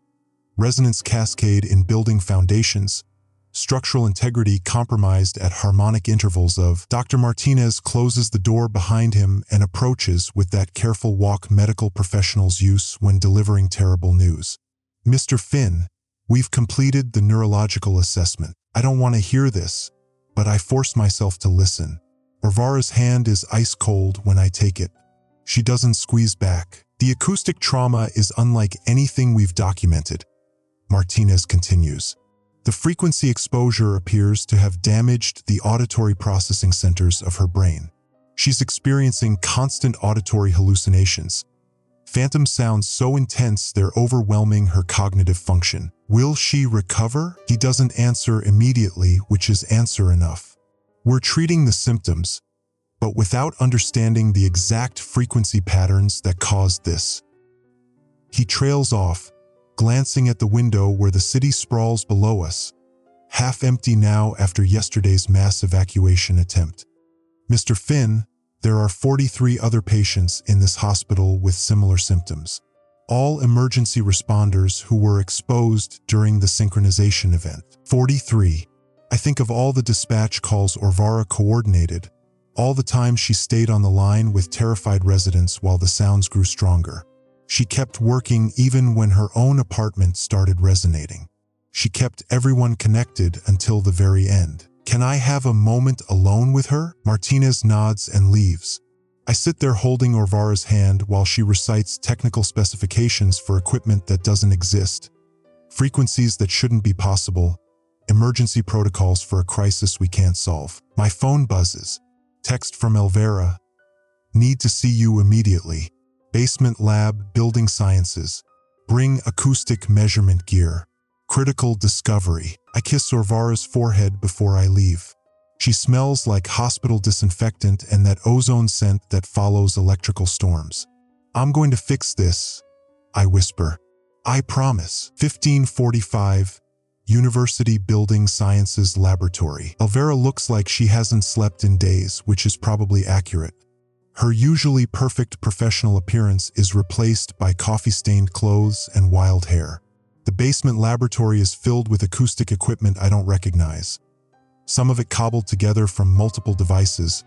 Speaker 1: Resonance cascade in building foundations. Structural integrity compromised at harmonic intervals of. Dr. Martinez closes the door behind him and approaches with that careful walk medical professionals use when delivering terrible news. Mr. Finn, we've completed the neurological assessment. I don't want to hear this, but I force myself to listen. Varvara's hand is ice cold when I take it. She doesn't squeeze back. The acoustic trauma is unlike anything we've documented, Martinez continues. The frequency exposure appears to have damaged the auditory processing centers of her brain. She's experiencing constant auditory hallucinations. Phantom sounds so intense they're overwhelming her cognitive function. Will she recover? He doesn't answer immediately, which is answer enough. We're treating the symptoms, but without understanding the exact frequency patterns that caused this. He trails off, glancing at the window where the city sprawls below us, half empty now after yesterday's mass evacuation attempt. Mr. Finn, there are 43 other patients in this hospital with similar symptoms. All emergency responders who were exposed during the synchronization event. 43. I think of all the dispatch calls Varvara coordinated, all the time she stayed on the line with terrified residents while the sounds grew stronger. She kept working even when her own apartment started resonating. She kept everyone connected until the very end. Can I have a moment alone with her? Martinez nods and leaves. I sit there holding Varvara's hand while she recites technical specifications for equipment that doesn't exist, frequencies that shouldn't be possible, emergency protocols for a crisis we can't solve. My phone buzzes. Text from Elvira. Need to see you immediately. Basement lab, building sciences. Bring acoustic measurement gear. Critical discovery. I kiss Varvara's forehead before I leave. She smells like hospital disinfectant and that ozone scent that follows electrical storms. I'm going to fix this, I whisper. I promise. 1545. University Building Sciences Laboratory. Elvira looks like she hasn't slept in days, which is probably accurate. Her usually perfect professional appearance is replaced by coffee-stained clothes and wild hair. The basement laboratory is filled with acoustic equipment I don't recognize. Some of it cobbled together from multiple devices,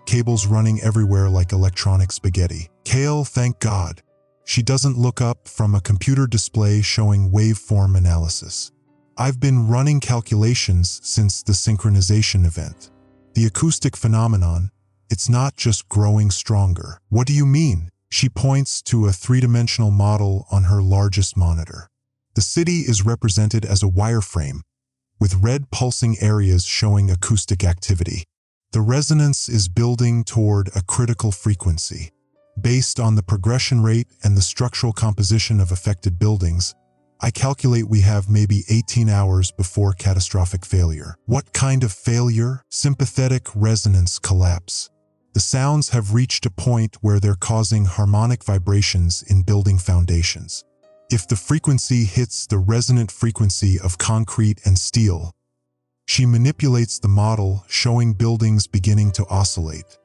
Speaker 1: cables running everywhere like electronic spaghetti. Cale, thank God. She doesn't look up from a computer display showing waveform analysis. I've been running calculations since the synchronization event. The acoustic phenomenon, it's not just growing stronger. What do you mean? She points to a three-dimensional model on her largest monitor. The city is represented as a wireframe, with red pulsing areas showing acoustic activity. The resonance is building toward a critical frequency. Based on the progression rate and the structural composition of affected buildings, I calculate we have maybe 18 hours before catastrophic failure. What kind of failure? Sympathetic resonance collapse. The sounds have reached a point where they're causing harmonic vibrations in building foundations. If the frequency hits the resonant frequency of concrete and steel, she manipulates the model, showing buildings beginning to oscillate.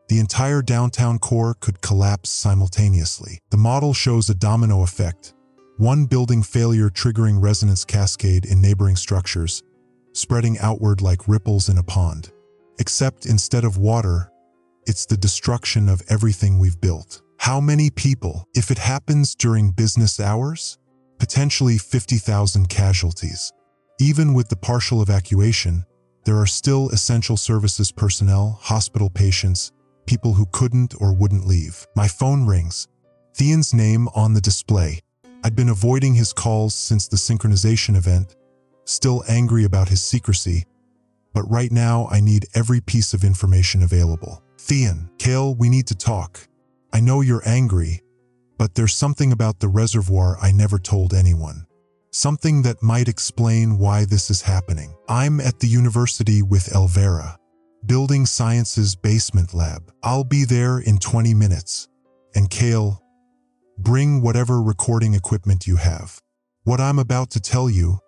Speaker 1: The entire downtown core could collapse simultaneously. The model shows a domino effect, one building failure triggering resonance cascade in neighboring structures, spreading outward like ripples in a pond. Except instead of water, it's the destruction of everything we've built. How many people? If it happens during business hours, potentially 50,000 casualties. Even with the partial evacuation, there are still essential services personnel, hospital patients, people who couldn't or wouldn't leave. My phone rings. Theon's name on the display. I'd been avoiding his calls since the synchronization event, still angry about his secrecy, but right now I need every piece of information available. Theon, Kale, we need to talk. I know you're angry, but there's something about the reservoir I never told anyone. Something that might explain why this is happening. I'm at the university with Elvira, building science's basement lab. I'll be there in 20 minutes. And Kale, bring whatever recording equipment you have. What I'm about to tell you,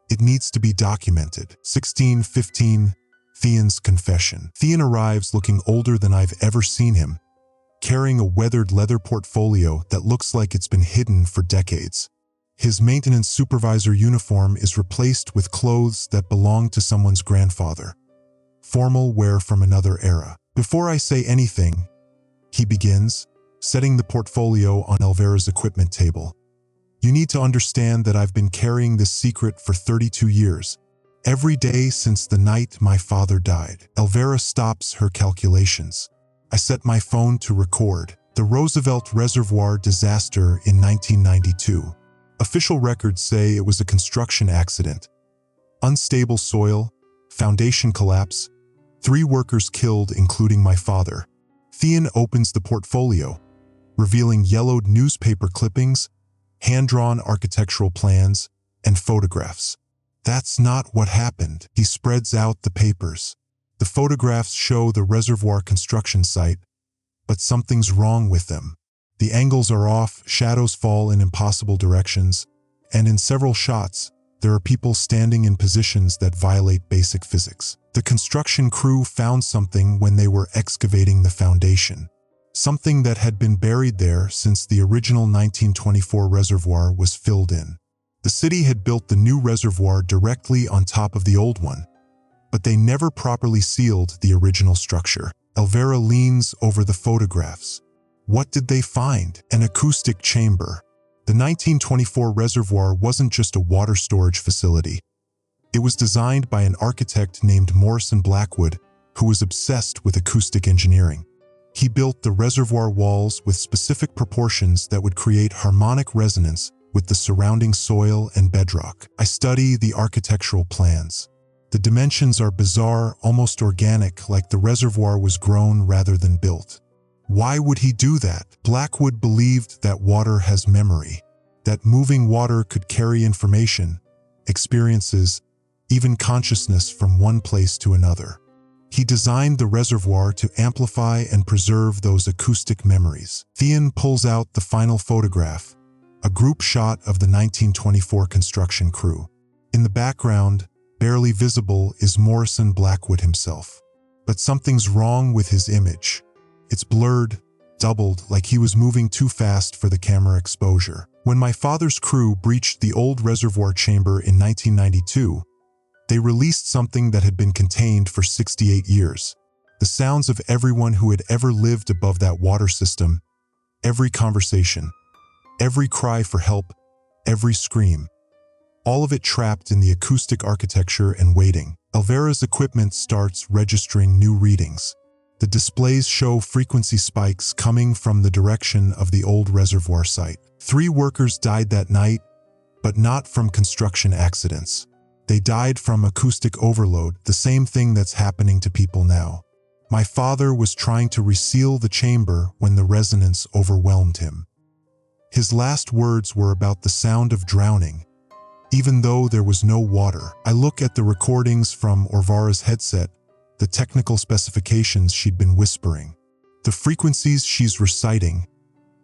Speaker 1: it needs to be documented. 16:15, Theon's confession. Theon arrives looking older than I've ever seen him, carrying a weathered leather portfolio that looks like it's been hidden for decades. His maintenance supervisor uniform is replaced with clothes that belong to someone's grandfather. Formal wear from another era. Before I say anything, he begins, setting the portfolio on Elvira's equipment table. You need to understand that I've been carrying this secret for 32 years, every day since the night my father died. Elvira stops her calculations. I set my phone to record the Roosevelt Reservoir disaster in 1992. Official records say it was a construction accident. Unstable soil, foundation collapse, 3 workers killed including my father. Theon opens the portfolio, revealing yellowed newspaper clippings, hand-drawn architectural plans, and photographs. That's not what happened. He spreads out the papers. The photographs show the reservoir construction site, but something's wrong with them. The angles are off, shadows fall in impossible directions, and in several shots, there are people standing in positions that violate basic physics. The construction crew found something when they were excavating the foundation. Something that had been buried there since the original 1924 reservoir was filled in. The city had built the new reservoir directly on top of the old one, but they never properly sealed the original structure. Elvira leans over the photographs. What did they find? An acoustic chamber. The 1924 reservoir wasn't just a water storage facility. It was designed by an architect named Morrison Blackwood, who was obsessed with acoustic engineering. He built the reservoir walls with specific proportions that would create harmonic resonance with the surrounding soil and bedrock. I study the architectural plans. The dimensions are bizarre, almost organic, like the reservoir was grown rather than built. Why would he do that? Blackwood believed that water has memory, that moving water could carry information, experiences, even consciousness from one place to another. He designed the reservoir to amplify and preserve those acoustic memories. Theon pulls out the final photograph, a group shot of the 1924 construction crew. In the background, barely visible, is Morrison Blackwood himself. But something's wrong with his image. It's blurred, doubled, like he was moving too fast for the camera exposure. When my father's crew breached the old reservoir chamber in 1992, they released something that had been contained for 68 years. The sounds of everyone who had ever lived above that water system, every conversation, every cry for help, every scream. All of it trapped in the acoustic architecture and waiting. Elvira's equipment starts registering new readings. The displays show frequency spikes coming from the direction of the old reservoir site. 3 workers died that night, but not from construction accidents. They died from acoustic overload, the same thing that's happening to people now. My father was trying to reseal the chamber when the resonance overwhelmed him. His last words were about the sound of drowning, even though there was no water. I look at the recordings from Orvara's headset, the technical specifications she'd been whispering. The frequencies she's reciting,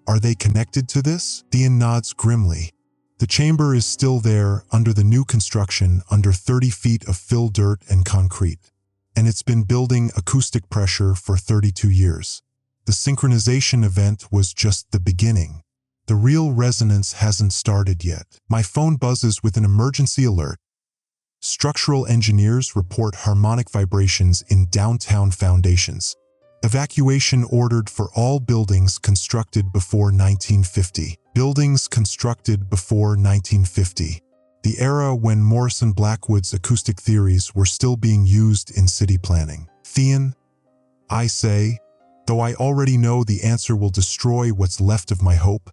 Speaker 1: are they connected to this? Theon nods grimly. The chamber is still there under the new construction, under 30 feet of fill dirt and concrete. And it's been building acoustic pressure for 32 years. The synchronization event was just the beginning. The real resonance hasn't started yet. My phone buzzes with an emergency alert. Structural engineers report harmonic vibrations in downtown foundations. Evacuation ordered for all buildings constructed before 1950. Buildings constructed before 1950. The era when Morrison Blackwood's acoustic theories were still being used in city planning. Theon, I say, though I already know the answer will destroy what's left of my hope,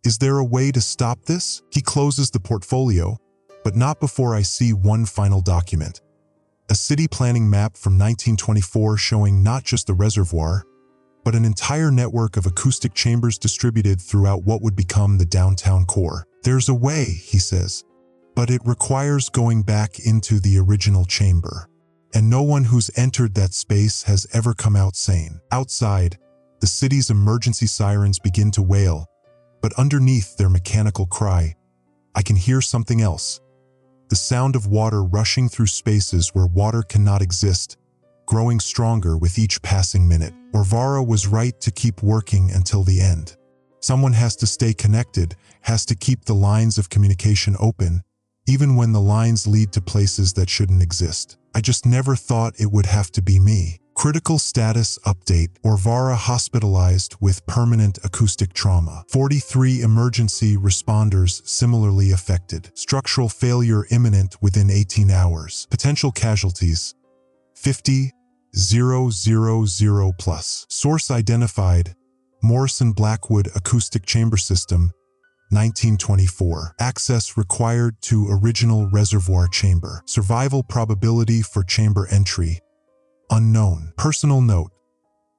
Speaker 1: Is there a way to stop this? He closes the portfolio, but not before I see one final document. A city planning map from 1924 showing not just the reservoir, but an entire network of acoustic chambers distributed throughout what would become the downtown core. There's a way, he says, but it requires going back into the original chamber. And no one who's entered that space has ever come out sane. Outside, the city's emergency sirens begin to wail, but underneath their mechanical cry, I can hear something else. The sound of water rushing through spaces where water cannot exist, growing stronger with each passing minute. Orvara was right to keep working until the end. Someone has to stay connected, has to keep the lines of communication open, even when the lines lead to places that shouldn't exist. I just never thought it would have to be me. Critical status update. Orvara hospitalized with permanent acoustic trauma. 43 emergency responders similarly affected. Structural failure imminent within 18 hours. Potential casualties 50,000 plus. Source identified. Morrison Blackwood Acoustic Chamber System, 1924. Access required to original reservoir chamber. Survival probability for chamber entry, unknown. Personal note: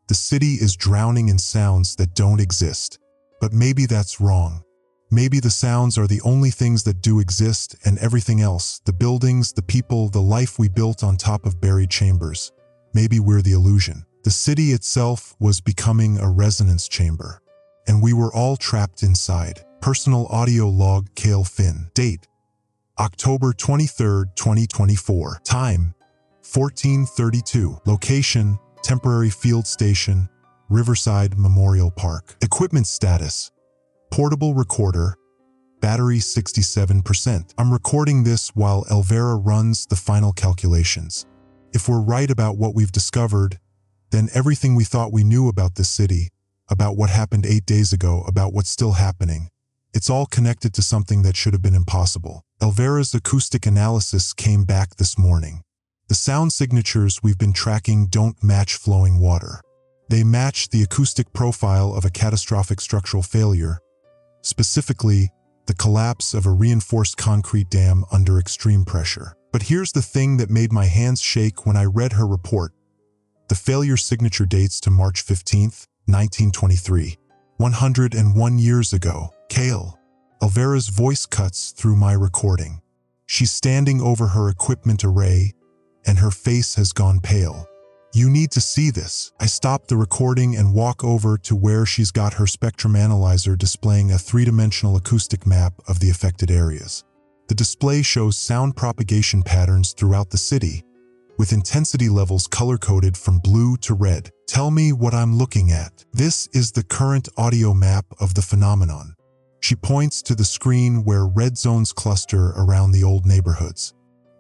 Speaker 1: the city is drowning in sounds that don't exist. But maybe that's wrong. Maybe the sounds are the only things that do exist, and everything else, the buildings, the people, the life we built on top of buried chambers, maybe we're the illusion. The city itself was becoming a resonance chamber, and we were all trapped inside. Personal audio log. Cale Finn. Date: October 23, 2024. Time: 14:32. Location: temporary field station, Riverside Memorial Park. Equipment status: portable recorder, battery 67%. I'm recording this while Elvira runs the final calculations. If we're right about what we've discovered, then everything we thought we knew about this city, about what happened 8 days ago, about what's still happening, it's all connected to something that should have been impossible. Elvira's acoustic analysis came back this morning. The sound signatures we've been tracking don't match flowing water. They match the acoustic profile of a catastrophic structural failure, specifically the collapse of a reinforced concrete dam under extreme pressure. But here's the thing that made my hands shake when I read her report. The failure signature dates to March 15, 1923. 101 years ago. Cale. Elvira's voice cuts through my recording. She's standing over her equipment array, and her face has gone pale. You need to see this. I stop the recording and walk over to where she's got her spectrum analyzer displaying a three-dimensional acoustic map of the affected areas. The display shows sound propagation patterns throughout the city, with intensity levels color-coded from blue to red. Tell me what I'm looking at. This is the current audio map of the phenomenon. She points to the screen where red zones cluster around the old neighborhoods.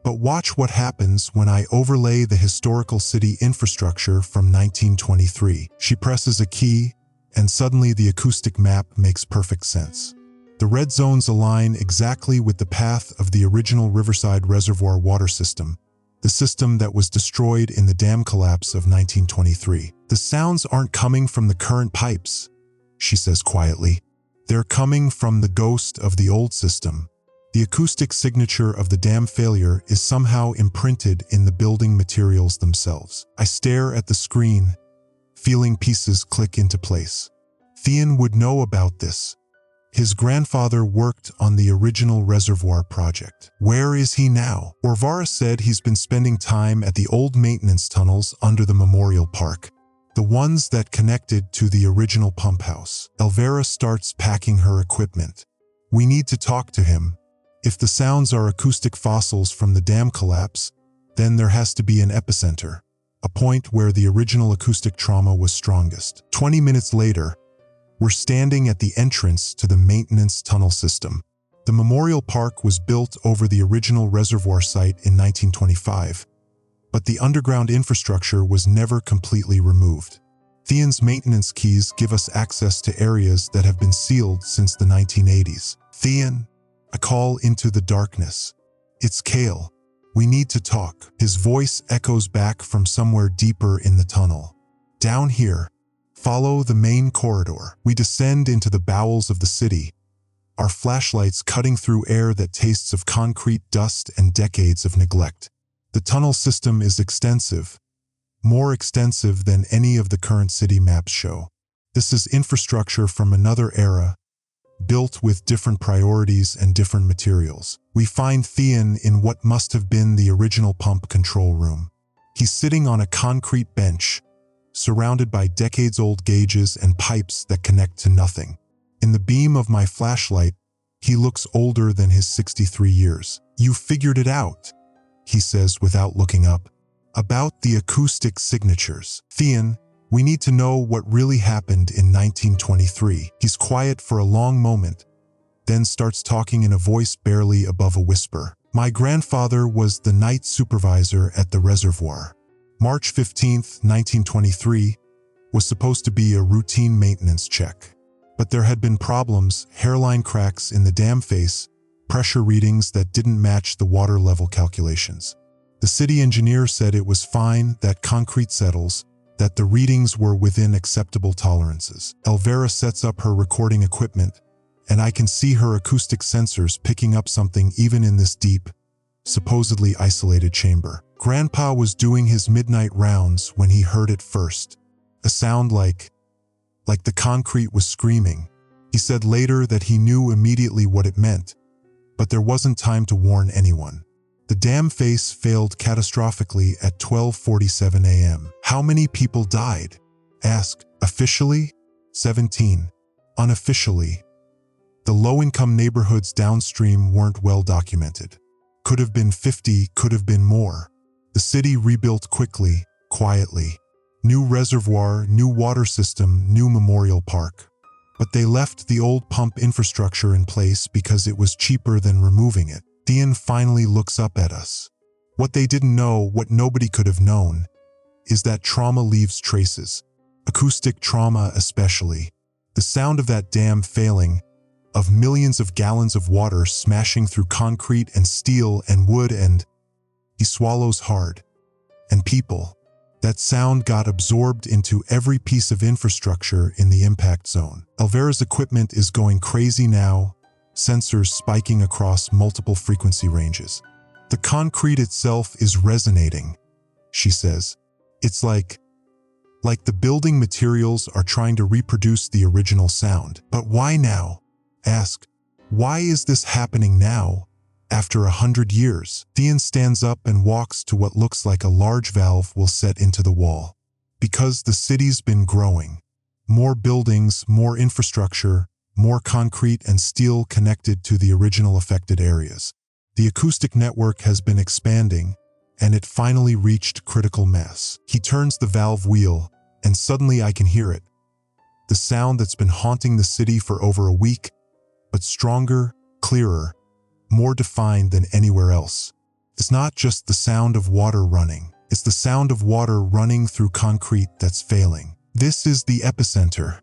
Speaker 1: But watch what happens when I overlay the historical city infrastructure from 1923. She presses a key, and suddenly the acoustic map makes perfect sense. The red zones align exactly with the path of the original Riverside Reservoir water system, the system that was destroyed in the dam collapse of 1923. The sounds aren't coming from the current pipes, she says quietly. They're coming from the ghost of the old system. The acoustic signature of the dam failure is somehow imprinted in the building materials themselves. I stare at the screen, feeling pieces click into place. Thean would know about this. His grandfather worked on the original reservoir project. Where is he now? Orvara said he's been spending time at the old maintenance tunnels under the memorial park, the ones that connected to the original pump house. Elvira starts packing her equipment. We need to talk to him. If the sounds are acoustic fossils from the dam collapse, then there has to be an epicenter, a point where the original acoustic trauma was strongest. 20 minutes later, we're standing at the entrance to the maintenance tunnel system. The memorial park was built over the original reservoir site in 1925, but the underground infrastructure was never completely removed. Thean's maintenance keys give us access to areas that have been sealed since the 1980s. Thean, I call into the darkness. It's Cale. We need to talk. His voice echoes back from somewhere deeper in the tunnel. Down here. Follow the main corridor. We descend into the bowels of the city, our flashlights cutting through air that tastes of concrete, dust, and decades of neglect. The tunnel system is extensive, more extensive than any of the current city maps show. This is infrastructure from another era, built with different priorities and different materials. We find Theon in what must have been the original pump control room. He's sitting on a concrete bench, surrounded by decades-old gauges and pipes that connect to nothing. In the beam of my flashlight, he looks older than his 63 years. "You figured it out," he says without looking up. "About the acoustic signatures. Theon, we need to know what really happened in 1923. He's quiet for a long moment, then starts talking in a voice barely above a whisper. "My grandfather was the night supervisor at the reservoir. March 15th, 1923 was supposed to be a routine maintenance check. But there had been problems, hairline cracks in the dam face, pressure readings that didn't match the water level calculations. The city engineer said it was fine, that concrete settles, that the readings were within acceptable tolerances." Elvira sets up her recording equipment, and I can see her acoustic sensors picking up something even in this deep, supposedly isolated chamber. "Grandpa was doing his midnight rounds when he heard it first. A sound like the concrete was screaming. He said later that he knew immediately what it meant, but there wasn't time to warn anyone. The dam face failed catastrophically at 12:47 a.m. "How many people died?" Ask. "Officially, 17. Unofficially, the low-income neighborhoods downstream weren't well documented. Could have been 50, could have been more. The city rebuilt quickly, quietly. New reservoir, new water system, new memorial park. But they left the old pump infrastructure in place because it was cheaper than removing it." Theon finally looks up at us. "What they didn't know, what nobody could have known, is that trauma leaves traces. Acoustic trauma especially. The sound of that dam failing, of millions of gallons of water smashing through concrete and steel and wood and..." He swallows hard. "And people. That sound got absorbed into every piece of infrastructure in the impact zone." Elvira's equipment is going crazy now, sensors spiking across multiple frequency ranges. "The concrete itself is resonating," she says. "It's like the building materials are trying to reproduce the original sound." "But why now?" Ask. "Why is this happening now, after 100 years?" Theon stands up and walks to what looks like a large valve will set into the wall. "Because the city's been growing. More buildings, more infrastructure, more concrete and steel connected to the original affected areas. The acoustic network has been expanding, and it finally reached critical mass." He turns the valve wheel, and suddenly I can hear it. The sound that's been haunting the city for over a week, but stronger, clearer, more defined than anywhere else. It's not just the sound of water running. It's the sound of water running through concrete that's failing. "This is the epicenter,"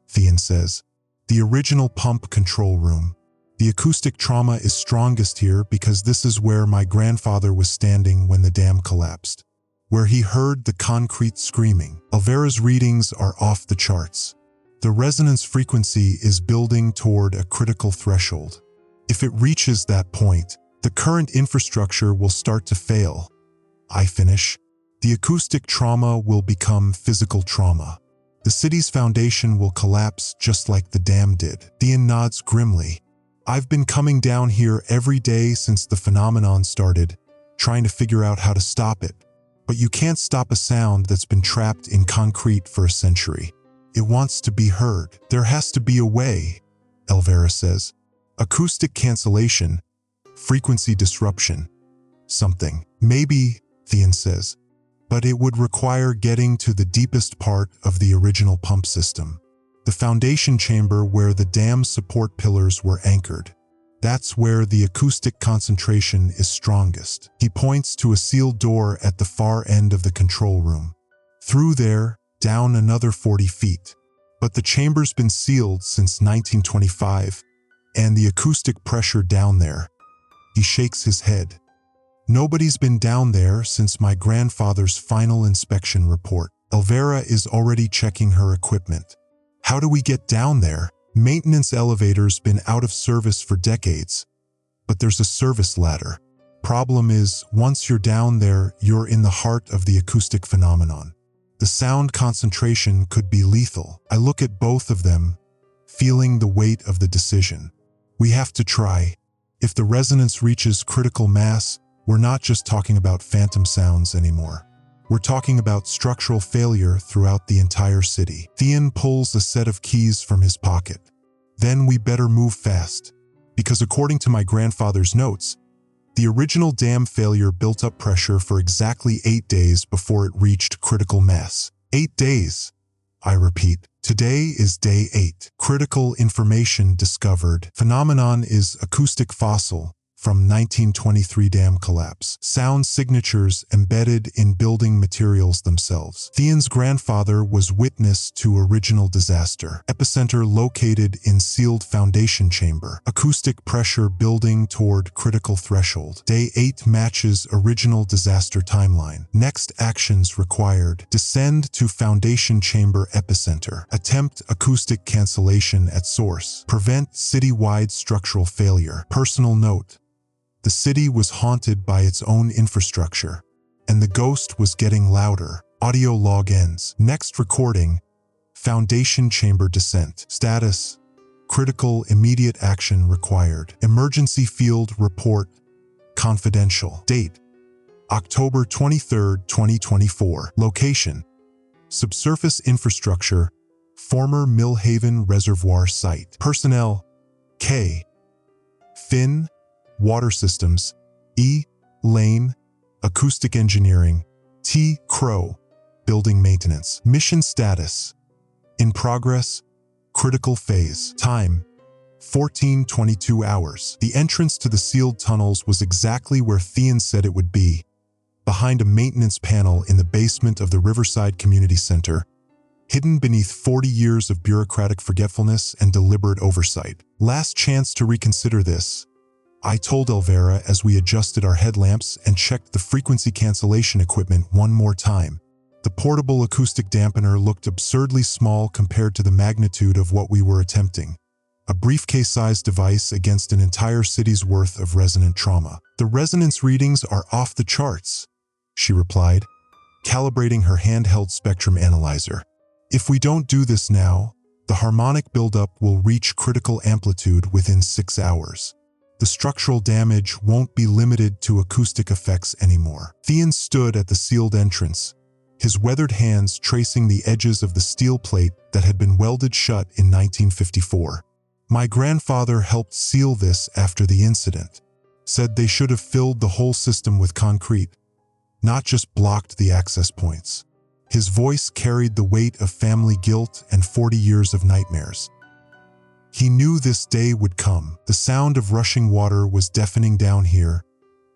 Speaker 1: Theon says. "The original pump control room. The acoustic trauma is strongest here because this is where my grandfather was standing when the dam collapsed, where he heard the concrete screaming." Elvira's readings are off the charts. The resonance frequency is building toward a critical threshold. If it reaches that point, the current infrastructure will start to fail. I finish. The acoustic trauma will become physical trauma. The city's foundation will collapse just like the dam did. Theon nods grimly. "I've been coming down here every day since the phenomenon started, trying to figure out how to stop it. But you can't stop a sound that's been trapped in concrete for a century. It wants to be heard. There has to be a way," Elvira says. "Acoustic cancellation, frequency disruption, something." "Maybe," Theon says, "but it would require getting to the deepest part of the original pump system. The foundation chamber where the dam's support pillars were anchored. That's where the acoustic concentration is strongest." He points to a sealed door at the far end of the control room. "Through there, down another 40 feet. But the chamber's been sealed since 1925, and the acoustic pressure down there..." He shakes his head. "Nobody's been down there since my grandfather's final inspection report." Elvira is already checking her equipment. "How do we get down there?" Maintenance elevators been out of service for decades, but there's a service ladder. Problem is, once you're down there, you're in the heart of the acoustic phenomenon. The sound concentration could be lethal. I look at both of them, feeling the weight of the decision. We have to try. If the resonance reaches critical mass, we're not just talking about phantom sounds anymore. We're talking about structural failure throughout the entire city. Thean pulls a set of keys from his pocket. Then we better move fast, because according to my grandfather's notes, the original dam failure built up pressure for exactly 8 days before it reached critical mass. 8 days, I repeat. Today is day 8. Critical information discovered. Phenomenon is acoustic fossil from 1923 dam collapse. Sound signatures embedded in building materials themselves. Thean's grandfather was witness to original disaster. Epicenter located in sealed foundation chamber. Acoustic pressure building toward critical threshold. Day 8 matches original disaster timeline. Next actions required. Descend to foundation chamber epicenter. Attempt acoustic cancellation at source. Prevent citywide structural failure. Personal note. The city was haunted by its own infrastructure, and the ghost was getting louder. Audio log ends. Next recording, foundation chamber descent. Status, critical immediate action required. Emergency field report, confidential. Date, October 23, 2024. Location, subsurface infrastructure, former Millhaven Reservoir site. Personnel, K. Finn, Water Systems, E. Lane, Acoustic Engineering, T. Crow, Building Maintenance. Mission status, in progress, critical phase. Time, 14:22 hours. The entrance to the sealed tunnels was exactly where Thean said it would be, behind a maintenance panel in the basement of the Riverside Community Center, hidden beneath 40 years of bureaucratic forgetfulness and deliberate oversight. Last chance to reconsider this, I told Elvira as we adjusted our headlamps and checked the frequency cancellation equipment one more time. The portable acoustic dampener looked absurdly small compared to the magnitude of what we were attempting. A briefcase-sized device against an entire city's worth of resonant trauma. The resonance readings are off the charts, she replied, calibrating her handheld spectrum analyzer. If we don't do this now, the harmonic buildup will reach critical amplitude within 6 hours. The structural damage won't be limited to acoustic effects anymore. Thean stood at the sealed entrance, his weathered hands tracing the edges of the steel plate that had been welded shut in 1954. My grandfather helped seal this after the incident, said they should have filled the whole system with concrete, not just blocked the access points. His voice carried the weight of family guilt and 40 years of nightmares. He knew this day would come. The sound of rushing water was deafening down here,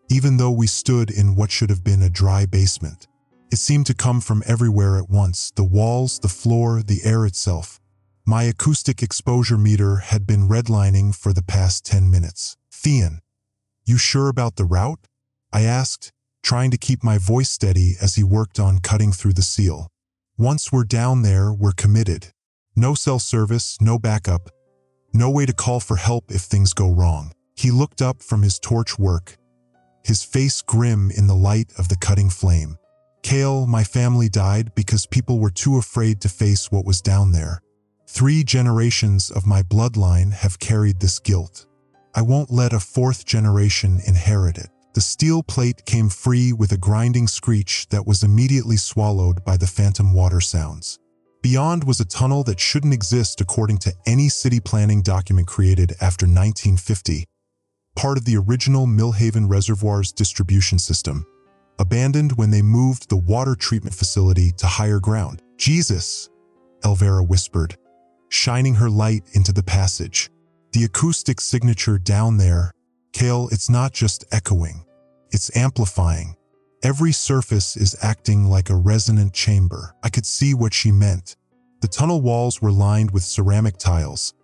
Speaker 1: even though we stood in what should have been a dry basement. It seemed to come from everywhere at once, the walls, the floor, the air itself. My acoustic exposure meter had been redlining for the past 10 minutes. Thean, you sure about the route? I asked, trying to keep my voice steady as he worked on cutting through the seal. Once we're down there, we're committed. No cell service, no backup. No way to call for help if things go wrong. He looked up from his torch work, his face grim in the light of the cutting flame. Kale, my family died because people were too afraid to face what was down there. 3 generations of my bloodline have carried this guilt. I won't let a 4th generation inherit it. The steel plate came free with a grinding screech that was immediately swallowed by the phantom water sounds. Beyond was a tunnel that shouldn't exist according to any city planning document created after 1950, part of the original Millhaven Reservoir's distribution system, abandoned when they moved the water treatment facility to higher ground. Jesus, Elvira whispered, shining her light into the passage. The acoustic signature down there, Kale, it's not just echoing, it's amplifying. Every surface is acting like a resonant chamber. I could see what she meant. The tunnel walls were lined with ceramic tiles,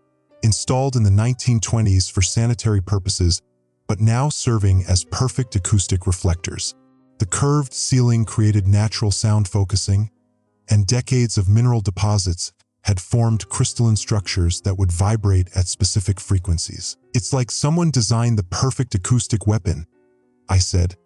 Speaker 1: installed in the 1920s for sanitary purposes, but now serving as perfect acoustic reflectors. The curved ceiling created natural sound focusing, and decades of mineral deposits had formed crystalline structures that would vibrate at specific frequencies. "It's like someone designed the perfect acoustic weapon," I said,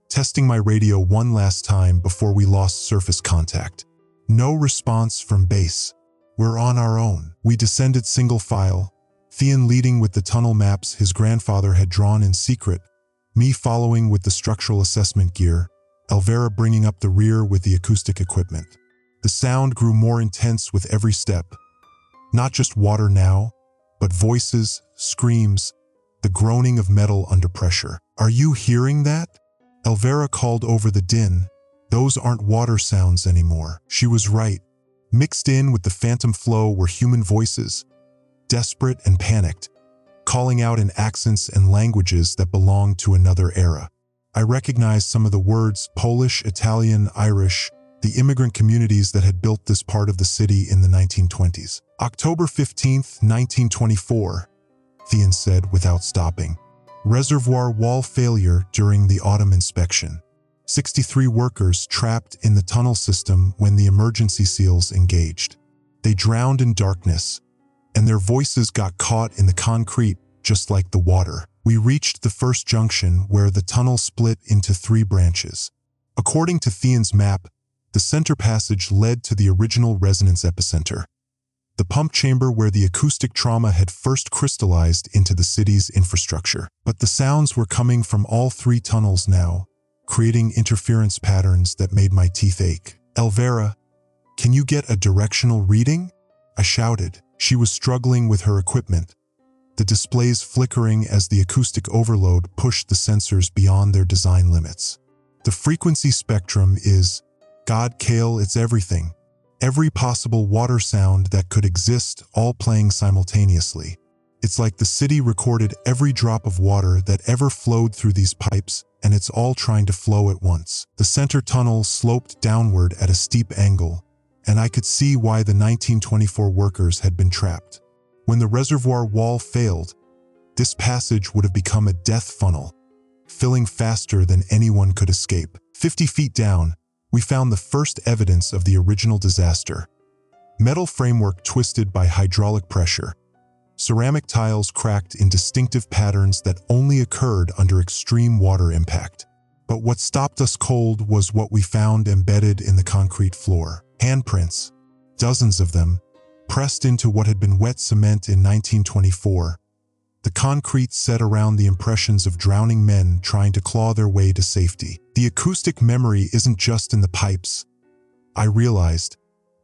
Speaker 1: testing my radio one last time before we lost surface contact. No response from base. "We're on our own." We descended single file, Thean leading with the tunnel maps his grandfather had drawn in secret, me following with the structural assessment gear, Elvira bringing up the rear with the acoustic equipment. The sound grew more intense with every step. Not just water now, but voices, screams, the groaning of metal under pressure. "Are you hearing that?" Elvira called over the din. "Those aren't water sounds anymore." She was right. Mixed in with the phantom flow were human voices, desperate and panicked, calling out in accents and languages that belonged to another era. I recognized some of the words: Polish, Italian, Irish, the immigrant communities that had built this part of the city in the 1920s. "October 15th, 1924, Thean said without stopping. "Reservoir wall failure during the autumn inspection. 63 workers trapped in the tunnel system when the emergency seals engaged. They drowned in darkness, and their voices got caught in the concrete just like the water. We reached the first junction where the tunnel split into 3 branches. According to Thean's map, the center passage led to the original resonance epicenter, the pump chamber where the acoustic trauma had first crystallized into the city's infrastructure. But the sounds were coming from all 3 tunnels now, creating interference patterns that made my teeth ache. "Elvira, can you get a directional reading?" I shouted. She was struggling with her equipment, the displays flickering as the acoustic overload pushed the sensors beyond their design limits. "The frequency spectrum is, God Kale, it's everything. Every possible water sound that could exist, all playing simultaneously. It's like the city recorded every drop of water that ever flowed through these pipes, and it's all trying to flow at once." The center tunnel sloped downward at a steep angle, and I could see why the 1924 workers had been trapped. When the reservoir wall failed, this passage would have become a death funnel, filling faster than anyone could escape. 50 feet down, we found the first evidence of the original disaster. Metal framework twisted by hydraulic pressure. Ceramic tiles cracked in distinctive patterns that only occurred under extreme water impact. But what stopped us cold was what we found embedded in the concrete floor. Handprints, dozens of them, pressed into what had been wet cement in 1924. The concrete set around the impressions of drowning men trying to claw their way to safety. The acoustic memory isn't just in the pipes, I realized,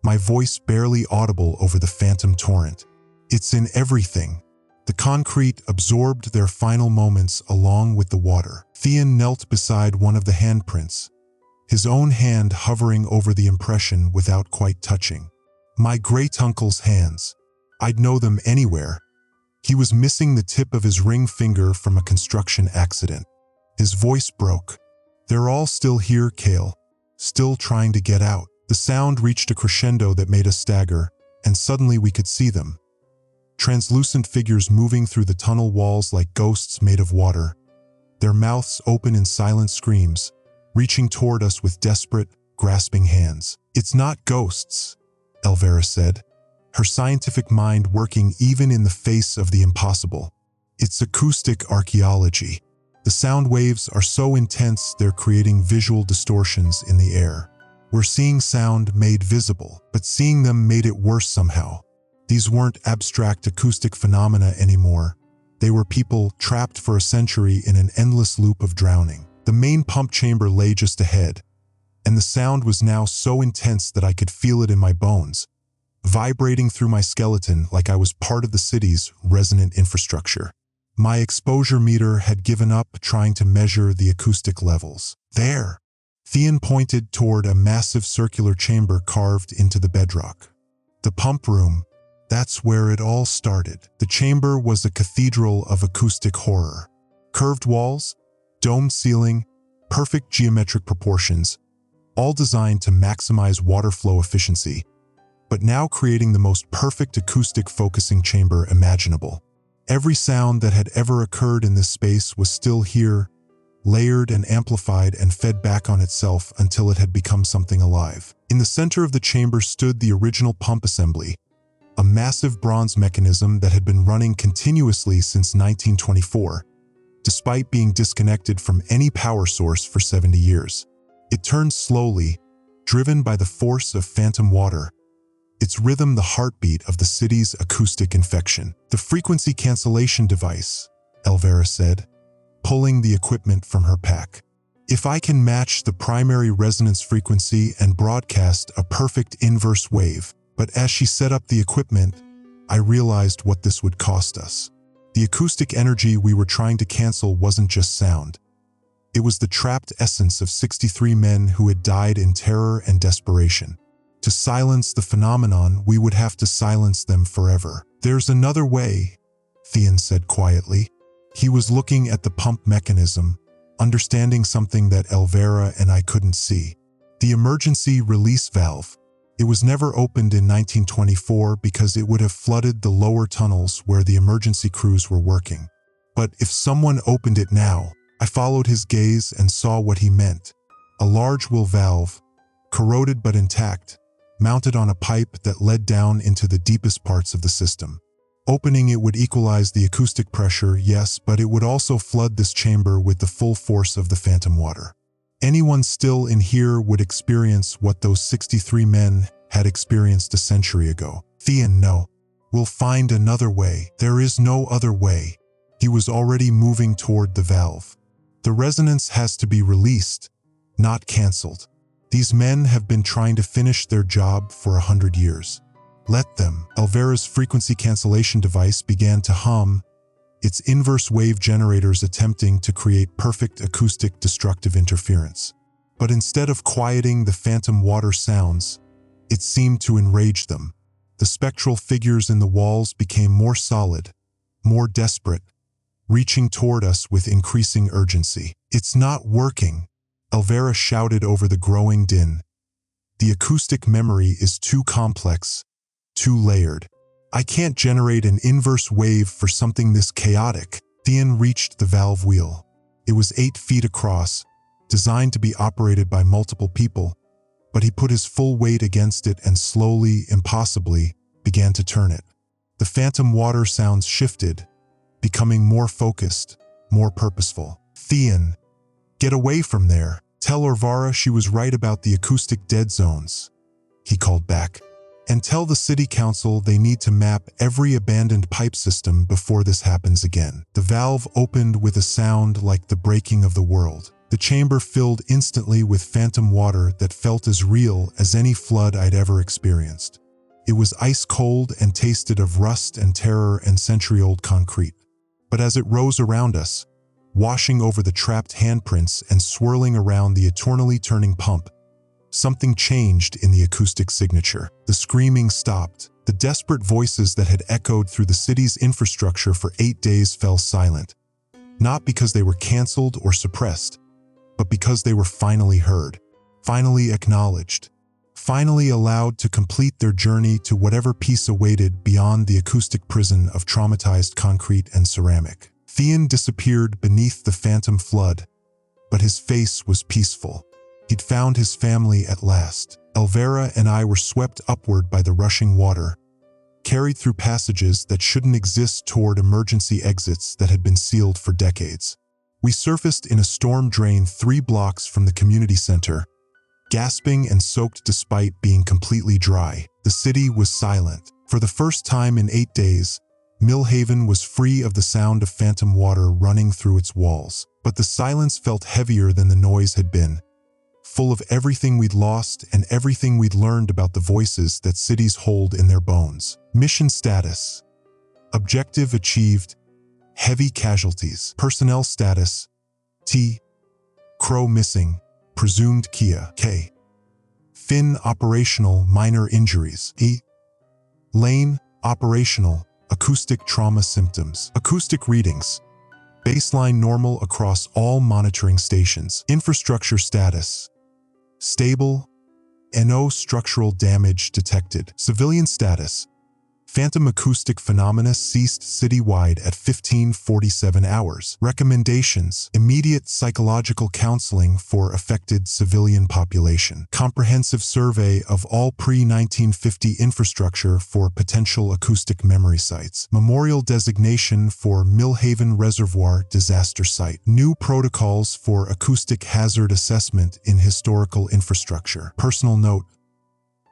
Speaker 1: my voice barely audible over the phantom torrent. It's in everything. The concrete absorbed their final moments along with the water. Thean knelt beside one of the handprints, his own hand hovering over the impression without quite touching. My great-uncle's hands. I'd know them anywhere. He was missing the tip of his ring finger from a construction accident. His voice broke. "They're all still here, Kale. Still trying to get out." The sound reached a crescendo that made us stagger, and suddenly we could see them. Translucent figures moving through the tunnel walls like ghosts made of water, their mouths open in silent screams, reaching toward us with desperate, grasping hands. "It's not ghosts," Elvira said, her scientific mind working even in the face of the impossible. "It's acoustic archaeology. The sound waves are so intense they're creating visual distortions in the air. We're seeing sound made visible, but seeing them made it worse somehow. These weren't abstract acoustic phenomena anymore. They were people trapped for a century in an endless loop of drowning." The main pump chamber lay just ahead, and the sound was now so intense that I could feel it in my bones, vibrating through my skeleton like I was part of the city's resonant infrastructure. My exposure meter had given up trying to measure the acoustic levels. "There!" Thean pointed toward a massive circular chamber carved into the bedrock. "The pump room. That's where it all started." The chamber was a cathedral of acoustic horror. Curved walls, domed ceiling, perfect geometric proportions, all designed to maximize water flow efficiency, but now creating the most perfect acoustic focusing chamber imaginable. Every sound that had ever occurred in this space was still here, layered and amplified and fed back on itself until it had become something alive. In the center of the chamber stood the original pump assembly, a massive bronze mechanism that had been running continuously since 1924, despite being disconnected from any power source for 70 years. It turned slowly, driven by the force of phantom water, its rhythm the heartbeat of the city's acoustic infection. "The frequency cancellation device," Elvira said, pulling the equipment from her pack. "If I can match the primary resonance frequency and broadcast a perfect inverse wave." But as she set up the equipment, I realized what this would cost us. The acoustic energy we were trying to cancel wasn't just sound. It was the trapped essence of 63 men who had died in terror and desperation. To silence the phenomenon, we would have to silence them forever. "There's another way," Thean said quietly. He was looking at the pump mechanism, understanding something that Elvira and I couldn't see. The emergency release valve. It was never opened in 1924 because it would have flooded the lower tunnels where the emergency crews were working. But if someone opened it now, I followed his gaze and saw what he meant. A large will valve, corroded but intact, mounted on a pipe that led down into the deepest parts of the system. Opening it would equalize the acoustic pressure, yes, but it would also flood this chamber with the full force of the phantom water. Anyone still in here would experience what those 63 men had experienced a century ago. "Thean, no. We'll find another way. There is no other way." He was already moving toward the valve. "The resonance has to be released, not cancelled. These men have been trying to finish their job for 100 years. Let them." Elvira's frequency cancellation device began to hum, its inverse wave generators attempting to create perfect acoustic destructive interference. But instead of quieting the phantom water sounds, it seemed to enrage them. The spectral figures in the walls became more solid, more desperate, reaching toward us with increasing urgency. "It's not working," Elvira shouted over the growing din. "The acoustic memory is too complex, too layered. I can't generate an inverse wave for something this chaotic." Thean reached the valve wheel. It was 8 feet across, designed to be operated by multiple people, but he put his full weight against it and slowly, impossibly, began to turn it. The phantom water sounds shifted, becoming more focused, more purposeful. "Thean, get away from there. Tell Elvira she was right about the acoustic dead zones," he called back. "And tell the city council they need to map every abandoned pipe system before this happens again." The valve opened with a sound like the breaking of the world. The chamber filled instantly with phantom water that felt as real as any flood I'd ever experienced. It was ice cold and tasted of rust and terror and century-old concrete. But as it rose around us, washing over the trapped handprints and swirling around the eternally turning pump, something changed in the acoustic signature. The screaming stopped. The desperate voices that had echoed through the city's infrastructure for 8 days fell silent, not because they were canceled or suppressed, but because they were finally heard, finally acknowledged, finally allowed to complete their journey to whatever peace awaited beyond the acoustic prison of traumatized concrete and ceramic. Thean disappeared beneath the phantom flood, but his face was peaceful. He'd found his family at last. Elvira and I were swept upward by the rushing water, carried through passages that shouldn't exist toward emergency exits that had been sealed for decades. We surfaced in a storm drain 3 blocks from the community center, gasping and soaked despite being completely dry. The city was silent. For the first time in 8 days, Millhaven was free of the sound of phantom water running through its walls. But the silence felt heavier than the noise had been, full of everything we'd lost and everything we'd learned about the voices that cities hold in their bones. Mission status. Objective achieved. Heavy casualties. Personnel status. T. Crow missing. Presumed Kia. K. Finn operational. Minor injuries. E. Lane operational. Acoustic trauma symptoms. Acoustic readings. Baseline normal across all monitoring stations. Infrastructure status. Stable. No structural damage detected. Civilian status. Phantom acoustic phenomena ceased citywide at 15:47 hours. Recommendations: immediate psychological counseling for affected civilian population. Comprehensive survey of all pre-1950 infrastructure for potential acoustic memory sites. Memorial designation for Millhaven Reservoir disaster site. New protocols for acoustic hazard assessment in historical infrastructure. Personal note: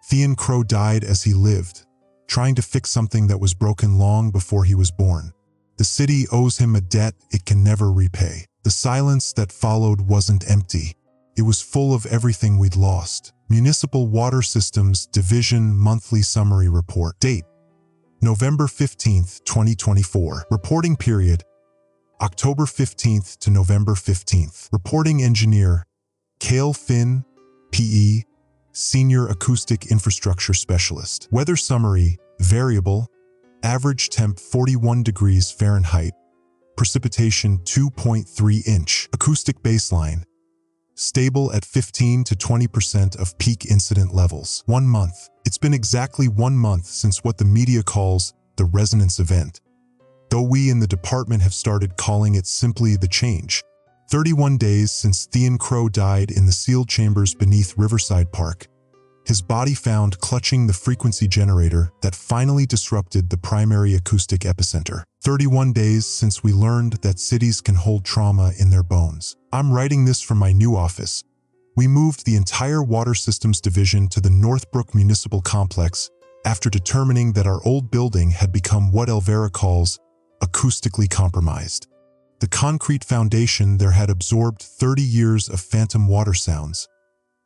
Speaker 1: Thean Crow died as he lived, trying to fix something that was broken long before he was born. The city owes him a debt it can never repay. The silence that followed wasn't empty. It was full of everything we'd lost. Municipal Water Systems Division Monthly Summary Report. Date: November 15th, 2024. Reporting period: October 15th to November 15th. Reporting engineer: Cale Finn, PE, Senior Acoustic Infrastructure Specialist. Weather summary: variable, average temp 41 degrees Fahrenheit, precipitation 2.3 inch. Acoustic baseline: stable at 15 to 20% of peak incident levels. 1 month. It's been exactly 1 month since what the media calls the resonance event, though we in the department have started calling it simply the change. 31 days since Thean Crow died in the sealed chambers beneath Riverside Park, his body found clutching the frequency generator that finally disrupted the primary acoustic epicenter. 31 days since we learned that cities can hold trauma in their bones. I'm writing this from my new office. We moved the entire Water Systems Division to the Northbrook Municipal Complex after determining that our old building had become what Elvira calls acoustically compromised. The concrete foundation there had absorbed 30 years of phantom water sounds,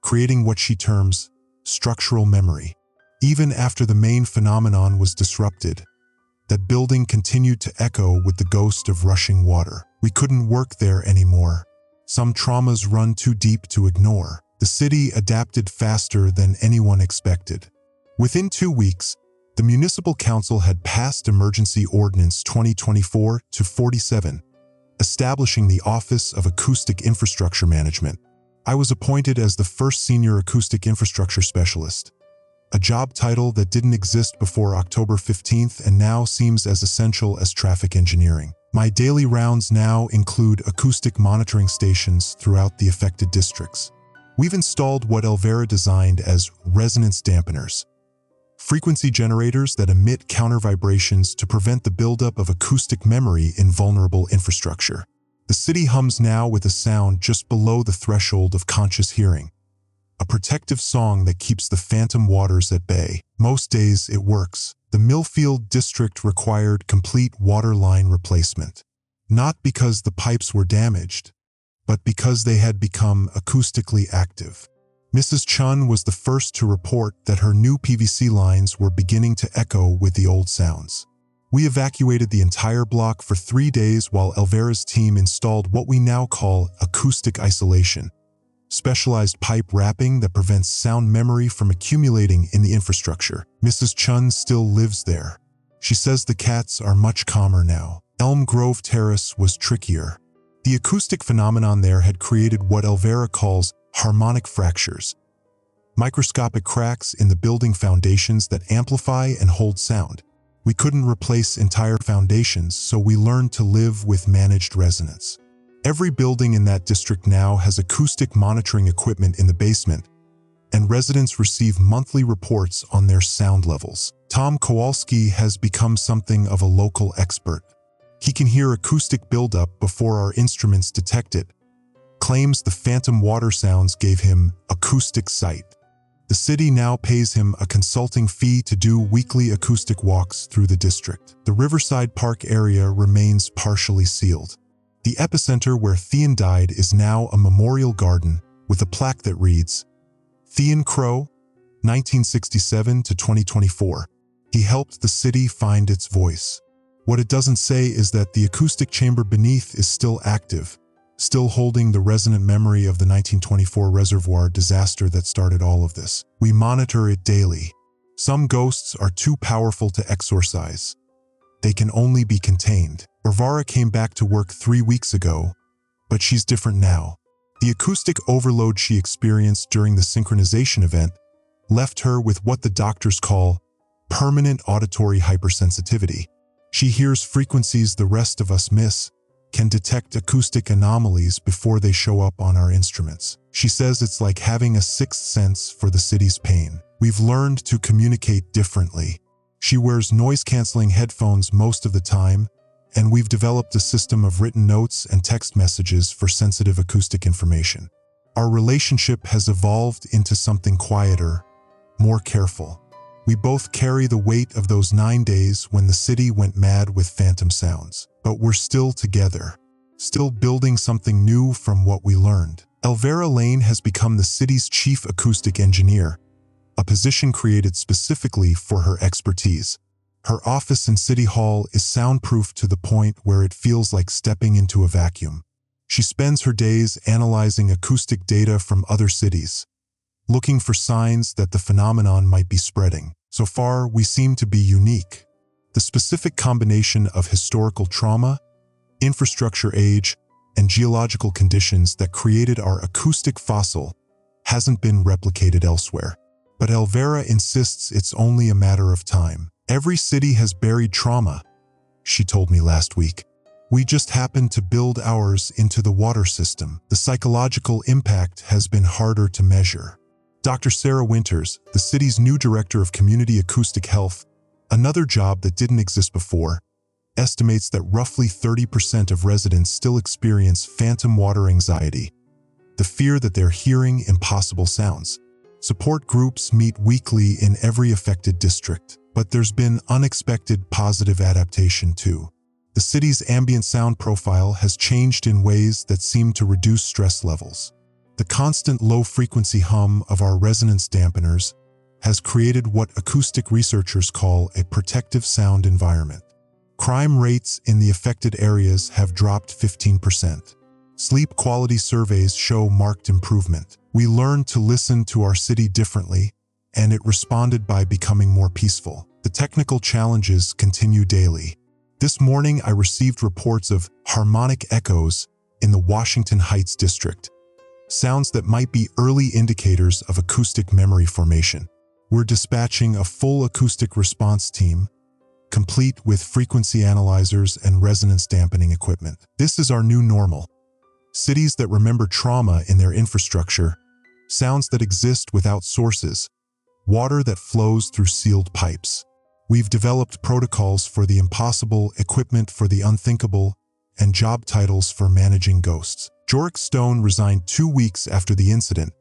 Speaker 1: creating what she terms structural memory. Even after the main phenomenon was disrupted, that building continued to echo with the ghost of rushing water. We couldn't work there anymore. Some traumas run too deep to ignore. The city adapted faster than anyone expected. Within 2 weeks, the Municipal Council had passed Emergency Ordinance 2024-47, establishing the Office of Acoustic Infrastructure Management. I was appointed as the first Senior Acoustic Infrastructure Specialist, a job title that didn't exist before October 15th and now seems as essential as traffic engineering. My daily rounds now include acoustic monitoring stations throughout the affected districts. We've installed what Elvira designed as resonance dampeners, frequency generators that emit counter vibrations to prevent the buildup of acoustic memory in vulnerable infrastructure. The city hums now with a sound just below the threshold of conscious hearing, a protective song that keeps the phantom waters at bay. Most days it works. The Millfield district required complete water line replacement, not because the pipes were damaged, but because they had become acoustically active. Mrs. Chun was the first to report that her new PVC lines were beginning to echo with the old sounds. We evacuated the entire block for 3 days while Elvira's team installed what we now call acoustic isolation, specialized pipe wrapping that prevents sound memory from accumulating in the infrastructure. Mrs. Chun still lives there. She says the cats are much calmer now. Elm Grove Terrace was trickier. The acoustic phenomenon there had created what Elvira calls harmonic fractures, microscopic cracks in the building foundations that amplify and hold sound. We couldn't replace entire foundations, so we learned to live with managed resonance. Every building in that district now has acoustic monitoring equipment in the basement, and residents receive monthly reports on their sound levels. Tom Kowalski has become something of a local expert. He can hear acoustic buildup before our instruments detect it, claims the phantom water sounds gave him acoustic sight. The city now pays him a consulting fee to do weekly acoustic walks through the district. The Riverside Park area remains partially sealed. The epicenter where Thean died is now a memorial garden with a plaque that reads, Thean Crow, 1967 to 2024. He helped the city find its voice. What it doesn't say is that the acoustic chamber beneath is still active, still holding the resonant memory of the 1924 reservoir disaster that started all of this. We monitor it daily. Some ghosts are too powerful to exorcise. They can only be contained. Varvara came back to work 3 weeks ago, but she's different now. The acoustic overload she experienced during the synchronization event left her with what the doctors call permanent auditory hypersensitivity. She hears frequencies the rest of us miss, can detect acoustic anomalies before they show up on our instruments. She says it's like having a sixth sense for the city's pain. We've learned to communicate differently. She wears noise-canceling headphones most of the time, and we've developed a system of written notes and text messages for sensitive acoustic information. Our relationship has evolved into something quieter, more careful. We both carry the weight of those 9 days when the city went mad with phantom sounds. But we're still together, still building something new from what we learned. Elvira Lane has become the city's chief acoustic engineer, a position created specifically for her expertise. Her office in City Hall is soundproof to the point where it feels like stepping into a vacuum. She spends her days analyzing acoustic data from other cities, looking for signs that the phenomenon might be spreading. So far, we seem to be unique. The specific combination of historical trauma, infrastructure age, and geological conditions that created our acoustic fossil hasn't been replicated elsewhere. But Elvira insists it's only a matter of time. Every city has buried trauma, she told me last week. We just happened to build ours into the water system. The psychological impact has been harder to measure. Dr. Sarah Winters, the city's new director of community acoustic health, another job that didn't exist before, estimates that roughly 30% of residents still experience phantom water anxiety, the fear that they're hearing impossible sounds. Support groups meet weekly in every affected district, but there's been unexpected positive adaptation too. The city's ambient sound profile has changed in ways that seem to reduce stress levels. The constant low-frequency hum of our resonance dampeners has created what acoustic researchers call a protective sound environment. Crime rates in the affected areas have dropped 15%. Sleep quality surveys show marked improvement. We learned to listen to our city differently, and it responded by becoming more peaceful. The technical challenges continue daily. This morning, I received reports of harmonic echoes in the Washington Heights district, sounds that might be early indicators of acoustic memory formation. We're dispatching a full acoustic response team, complete with frequency analyzers and resonance dampening equipment. This is our new normal. Cities that remember trauma in their infrastructure, sounds that exist without sources, water that flows through sealed pipes. We've developed protocols for the impossible, equipment for the unthinkable, and job titles for managing ghosts. Jorrick Stone resigned 2 weeks after the incident,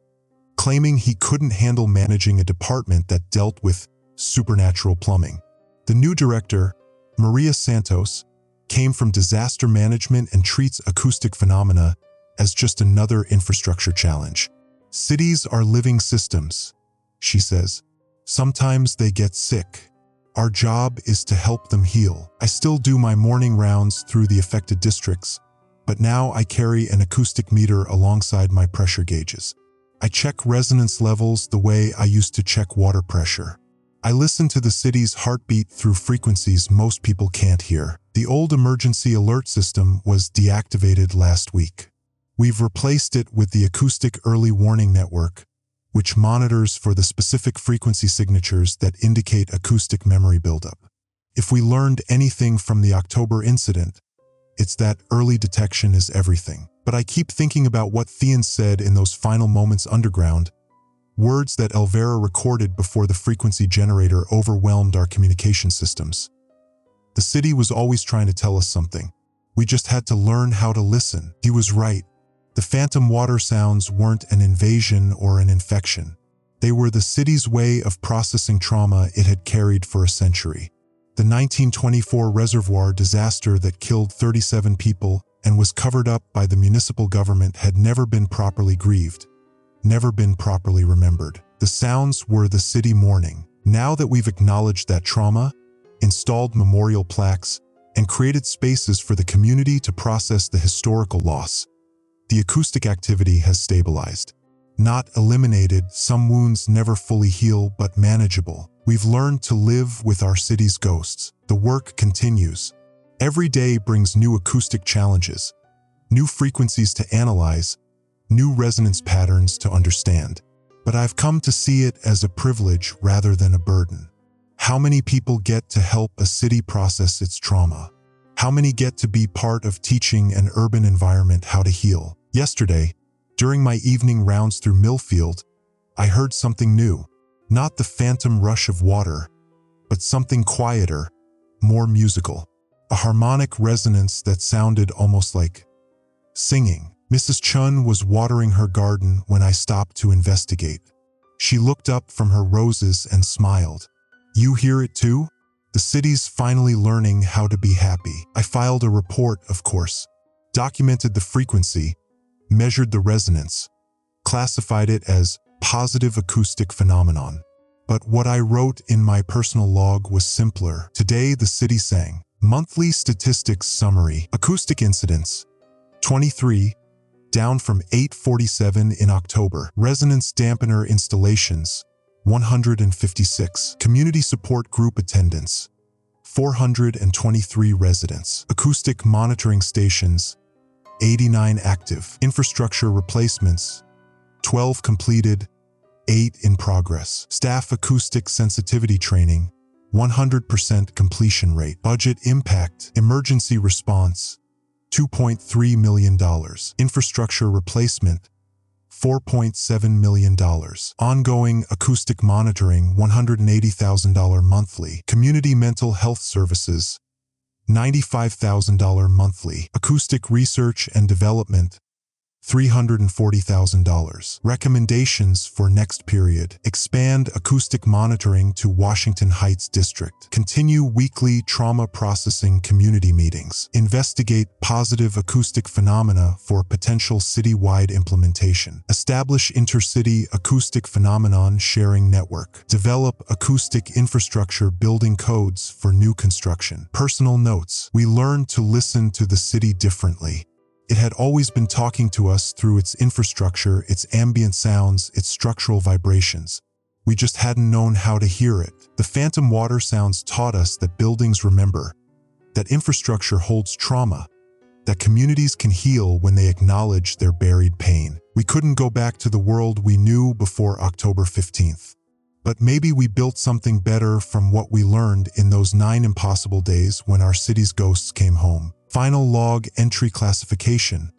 Speaker 1: claiming he couldn't handle managing a department that dealt with supernatural plumbing. The new director, Maria Santos, came from disaster management and treats acoustic phenomena as just another infrastructure challenge. Cities are living systems, she says. Sometimes they get sick. Our job is to help them heal. I still do my morning rounds through the affected districts, but now I carry an acoustic meter alongside my pressure gauges. I check resonance levels the way I used to check water pressure. I listen to the city's heartbeat through frequencies most people can't hear. The old emergency alert system was deactivated last week. We've replaced it with the acoustic early warning network, which monitors for the specific frequency signatures that indicate acoustic memory buildup. If we learned anything from the October incident, it's that early detection is everything. But I keep thinking about what Thean said in those final moments underground, words that Elvira recorded before the frequency generator overwhelmed our communication systems. The city was always trying to tell us something. We just had to learn how to listen. He was right. The phantom water sounds weren't an invasion or an infection. They were the city's way of processing trauma it had carried for a century. The 1924 reservoir disaster that killed 37 people and was covered up by the municipal government had never been properly grieved, never been properly remembered. The sounds were the city mourning. Now that we've acknowledged that trauma, installed memorial plaques, and created spaces for the community to process the historical loss, the acoustic activity has stabilized. Not eliminated, some wounds never fully heal, but manageable. We've learned to live with our city's ghosts. The work continues. Every day brings new acoustic challenges, new frequencies to analyze, new resonance patterns to understand. But I've come to see it as a privilege rather than a burden. How many people get to help a city process its trauma? How many get to be part of teaching an urban environment how to heal? Yesterday, during my evening rounds through Millfield, I heard something new. Not the phantom rush of water, but something quieter, more musical. A harmonic resonance that sounded almost like singing. Mrs. Chun was watering her garden when I stopped to investigate. She looked up from her roses and smiled. You hear it too? The city's finally learning how to be happy. I filed a report, of course, documented the frequency, measured the resonance, classified it as positive acoustic phenomenon. But what I wrote in my personal log was simpler. Today, the city sang. Monthly statistics summary. Acoustic incidents, 23, down from 847 in October. Resonance dampener installations, 156. Community support group attendance, 423 residents. Acoustic monitoring stations, 89 active. Infrastructure replacements, 12 completed, 8 in progress. Staff acoustic sensitivity training, 100% completion rate. Budget impact, emergency response, $2.3 million. Infrastructure replacement, $4.7 million. Ongoing acoustic monitoring, $180,000 monthly. Community mental health services, $95,000 monthly. Acoustic research and development, $340,000. Recommendations for next period. Expand acoustic monitoring to Washington Heights District. Continue weekly trauma processing community meetings. Investigate positive acoustic phenomena for potential citywide implementation. Establish intercity acoustic phenomenon sharing network. Develop acoustic infrastructure building codes for new construction. Personal notes. We learned to listen to the city differently. It had always been talking to us through its infrastructure, its ambient sounds, its structural vibrations. We just hadn't known how to hear it. The phantom water sounds taught us that buildings remember, that infrastructure holds trauma, that communities can heal when they acknowledge their buried pain. We couldn't go back to the world we knew before October 15th. But maybe we built something better from what we learned in those 9 impossible days when our city's ghosts came home. Final log entry classification.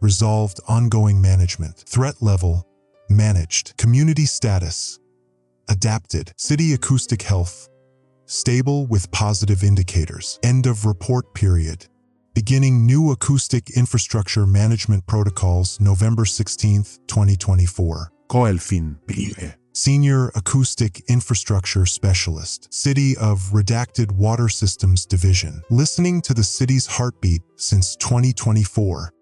Speaker 1: Resolved ongoing management. Threat level, managed. Community status, adapted. City acoustic health, stable with positive indicators. End of report period. Beginning new acoustic infrastructure management protocols November 16, 2024. Senior Acoustic Infrastructure Specialist, City of Redacted Water Systems Division. Listening to the city's heartbeat since 2024.